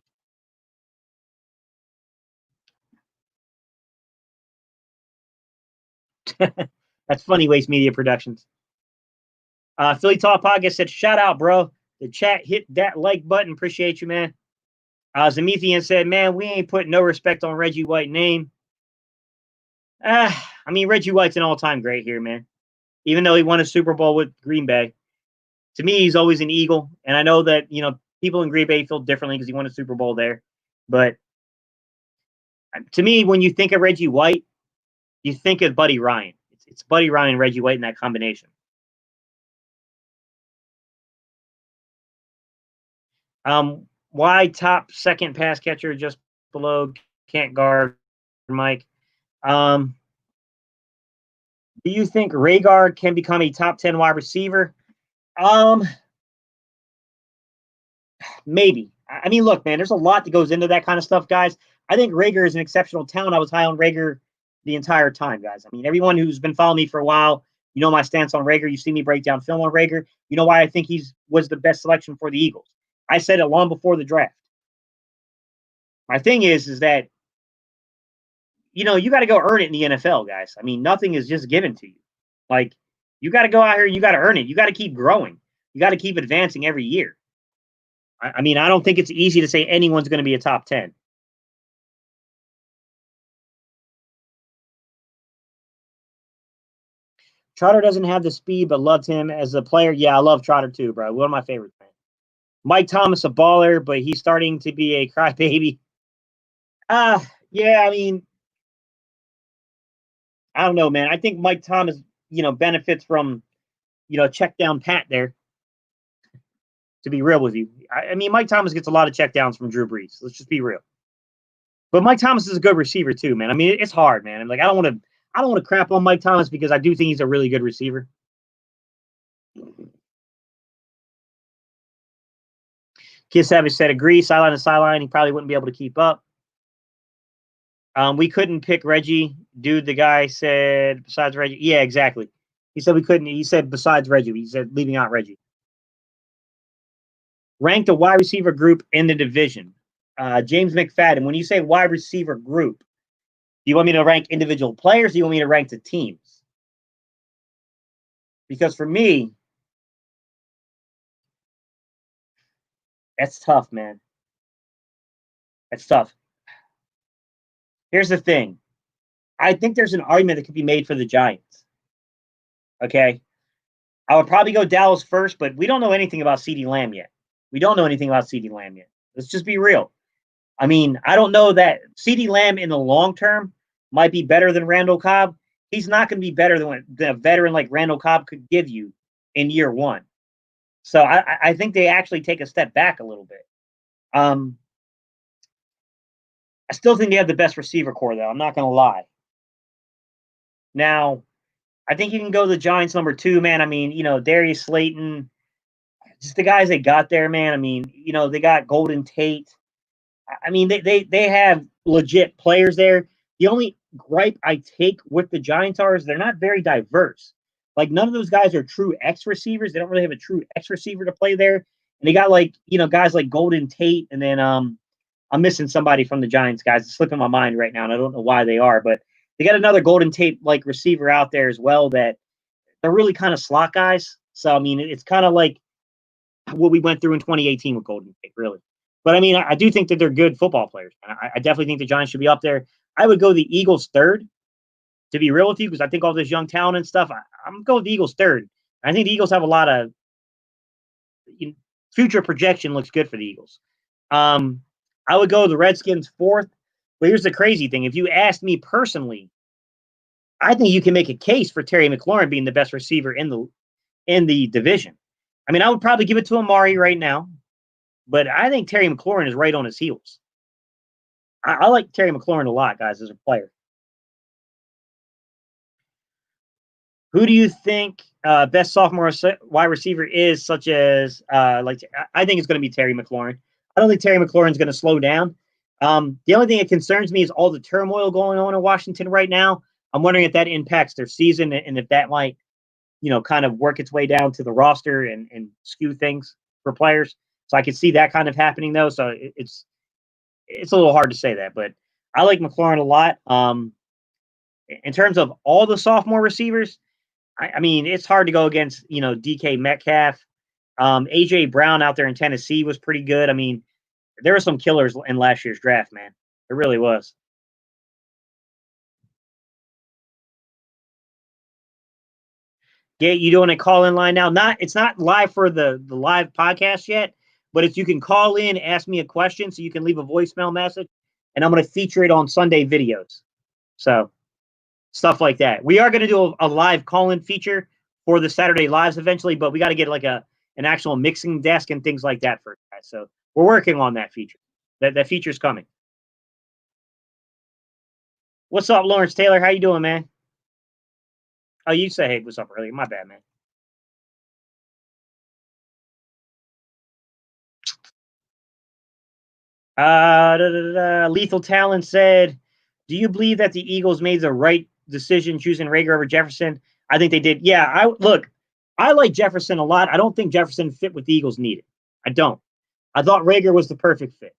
That's funny, Waste Media Productions. Philly Talk Podcast said, shout out, bro. The chat hit that like button. Appreciate you, man. Zemethian said, man, we ain't putting no respect on Reggie White name. I mean, Reggie White's an all-time great here, man. Even though he won a Super Bowl with Green Bay. To me, he's always an Eagle. And I know that, people in Green Bay feel differently because he won a Super Bowl there. But to me, when you think of Reggie White, you think of Buddy Ryan. It's Buddy Ryan and Reggie White in that combination. Why top second pass catcher just below can't guard Mike? Do you think Rhaegar can become a top 10 wide receiver? Maybe. I mean, look, man, there's a lot that goes into that kind of stuff, guys. I think Rhaegar is an exceptional talent. I was high on Rhaegar the entire time, guys. I mean, everyone who's been following me for a while, you know my stance on Rhaegar. You see me break down film on Rhaegar. You know why I think was the best selection for the Eagles. I said it long before the draft. My thing is that, you got to go earn it in the NFL, guys. I mean, nothing is just given to you. Like, you got to go out here and you got to earn it. You got to keep growing. You got to keep advancing every year. I mean, I don't think it's easy to say anyone's going to be a top 10. Trotter doesn't have the speed, but loved him as a player. Yeah, I love Trotter too, bro. One of my favorites, man. Mike Thomas, a baller, but he's starting to be a crybaby. Yeah, I mean, I don't know, man. I think Mike Thomas, benefits from, check down Pat there. To be real with you, I mean, Mike Thomas gets a lot of check downs from Drew Brees. Let's just be real. But Mike Thomas is a good receiver too, man. I mean, it's hard, man. I'm like, I don't want to crap on Mike Thomas because I do think he's a really good receiver. Kid Savage said, agree, sideline to sideline. He probably wouldn't be able to keep up. We couldn't pick Reggie. Dude, the guy said, besides Reggie. Yeah, exactly. He said we couldn't. He said, besides Reggie. He said, leaving out Reggie. Rank the wide receiver group in the division. James McFadden, when you say wide receiver group, do you want me to rank individual players? Or do you want me to rank the teams? Because for me, that's tough, man. That's tough. Here's the thing. I think there's an argument that could be made for the Giants. Okay. I would probably go Dallas first, but we don't know anything about CeeDee Lamb yet. We don't know anything about CeeDee Lamb yet. Let's just be real. I mean, I don't know that CeeDee Lamb in the long term might be better than Randall Cobb. He's not going to be better than a veteran like Randall Cobb could give you in year one. So I think they actually take a step back a little bit. I still think they have the best receiver core, though. I'm not going to lie. Now, I think you can go the Giants number 2, man. I mean, Darius Slayton, just the guys they got there, man. I mean, they got Golden Tate. I mean, they have legit players there. The only gripe I take with the Giants is they're not very diverse. Like, none of those guys are true X receivers. They don't really have a true X receiver to play there. And they got, like, guys like Golden Tate. And then I'm missing somebody from the Giants, guys. It's slipping my mind right now, and I don't know why they are. But they got another Golden Tate-like receiver out there as well that they're really kind of slot guys. So, I mean, it's kind of like what we went through in 2018 with Golden Tate, really. But I mean, I do think that they're good football players. I definitely think the Giants should be up there. I would go the Eagles third, to be real with you, because I think all this young talent and stuff. I'm going with the Eagles third. I think the Eagles have a lot of future projection looks good for the Eagles. I would go the Redskins fourth. But here's the crazy thing: if you asked me personally, I think you can make a case for Terry McLaurin being the best receiver in the division. I mean, I would probably give it to Amari right now, but I think Terry McLaurin is right on his heels. I like Terry McLaurin a lot, guys, as a player. Who do you think best sophomore wide receiver is? Such as I think it's going to be Terry McLaurin. I don't think Terry McLaurin is going to slow down. The only thing that concerns me is all the turmoil going on in Washington right now. I'm wondering if that impacts their season and if that might, kind of work its way down to the roster and skew things for players. So I could see that kind of happening though. So it's a little hard to say that, but I like McLaurin a lot. In terms of all the sophomore receivers, I mean, it's hard to go against, DK Metcalf. AJ Brown out there in Tennessee was pretty good. I mean, there were some killers in last year's draft, man. It really was. Gate, you doing a call in line now? It's not live for the live podcast yet, but if you can call in, ask me a question, so you can leave a voicemail message, and I'm going to feature it on Sunday videos. So stuff like that. We are going to do a live call-in feature for the Saturday lives eventually, but we got to get like an actual mixing desk and things like that first, guys. So we're working on that feature. That feature's coming. What's up, Lawrence Taylor? How you doing, man? Oh, you say hey, what's up earlier? My bad, man. Lethal Talent said, "Do you believe that the Eagles made the right decision choosing Rager over Jefferson?" I think they did. Yeah, I like Jefferson a lot. I don't think Jefferson fit what the Eagles needed. I don't. I thought Rager was the perfect fit.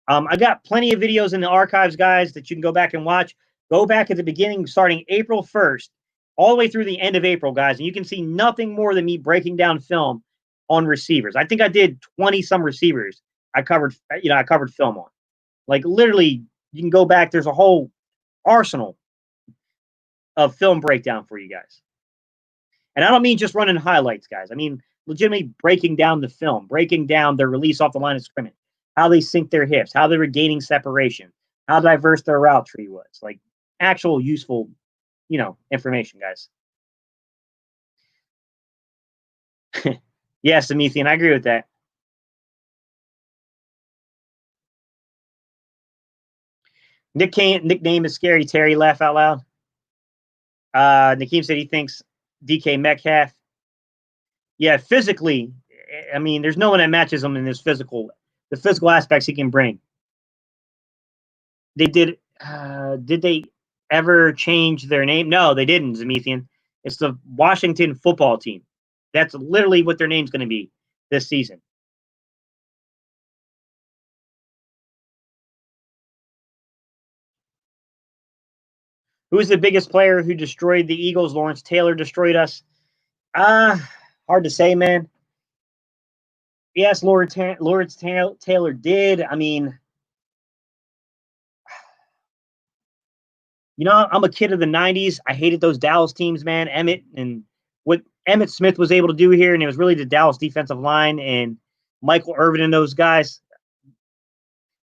I got plenty of videos in the archives, guys, that you can go back and watch. Go back at the beginning, starting April 1st, all the way through the end of April, guys, and you can see nothing more than me breaking down film on receivers. I think I did 20 some receivers. I covered film on. Like literally, you can go back. There's a whole arsenal of film breakdown for you guys. And I don't mean just running highlights, guys. I mean legitimately breaking down the film, breaking down their release off the line of scrimmage, how they sink their hips, how they were gaining separation, how diverse their route tree was. Like actual useful, information, guys. Yes, Amethian, I agree with that. Nickname is Scary Terry. Laugh out loud. Nakeem said he thinks DK Metcalf. Yeah, physically, I mean, there's no one that matches him in the physical aspects he can bring. They did. Did they ever change their name? No, they didn't, Zemethian. It's the Washington football team. That's literally what their name's going to be this season. Who's the biggest player who destroyed the Eagles? Lawrence Taylor destroyed us. Hard to say, man. Yes, Lawrence Taylor did. I mean, I'm a kid of the 90s. I hated those Dallas teams, man. Emmett and what Emmett Smith was able to do here, and it was really the Dallas defensive line and Michael Irvin and those guys.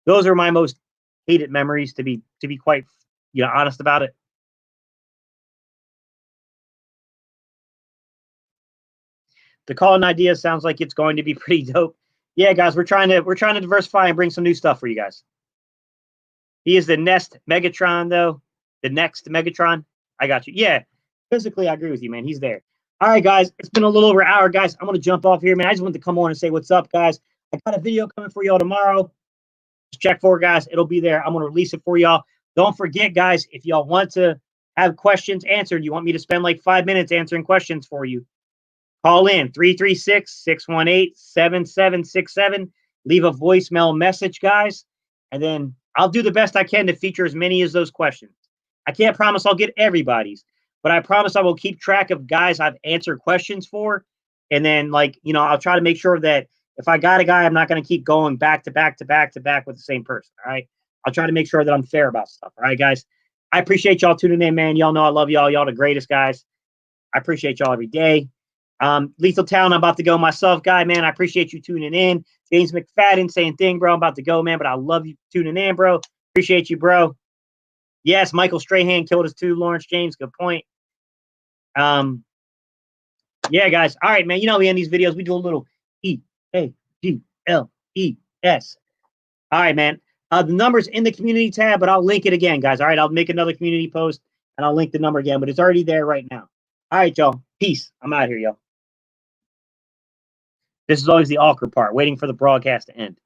Those are my most hated memories, to be quite honest about it. The call-in idea sounds like it's going to be pretty dope. Yeah, guys, we're trying to diversify and bring some new stuff for you guys. He is the next Megatron, though. The next Megatron. I got you. Yeah, physically, I agree with you, man. He's there. All right, guys. It's been a little over an hour, guys. I'm going to jump off here, man. I just wanted to come on and say what's up, guys. I got a video coming for y'all tomorrow. Just check for it, guys. It'll be there. I'm going to release it for y'all. Don't forget, guys, if y'all want to have questions answered, you want me to spend like 5 minutes answering questions for you, call in 336-618-7767. Leave a voicemail message, guys, and then I'll do the best I can to feature as many as those questions. I can't promise I'll get everybody's, but I promise I will keep track of guys I've answered questions for. And then, I'll try to make sure that If I got a guy, I'm not going to keep going back to back to back to back with the same person. All right. I'll try to make sure that I'm fair about stuff. All right, guys. I appreciate y'all tuning in, man. Y'all know I love y'all. Y'all the greatest guys. I appreciate y'all every day. Lethal Town, I'm about to go myself, guy, man. I appreciate you tuning in. James McFadden, same thing, bro. I'm about to go, man, but I love you tuning in, bro. Appreciate you, bro. Yes, Michael Strahan killed us too, Lawrence James. Good point. Yeah, guys. All right, man. You know we end these videos. We do a little EAGLES. All right, man. The number's in the community tab, but I'll link it again, guys. All right, I'll make another community post and I'll link the number again, but it's already there right now. All right, y'all. Peace. I'm out here, y'all. This is always the awkward part, waiting for the broadcast to end.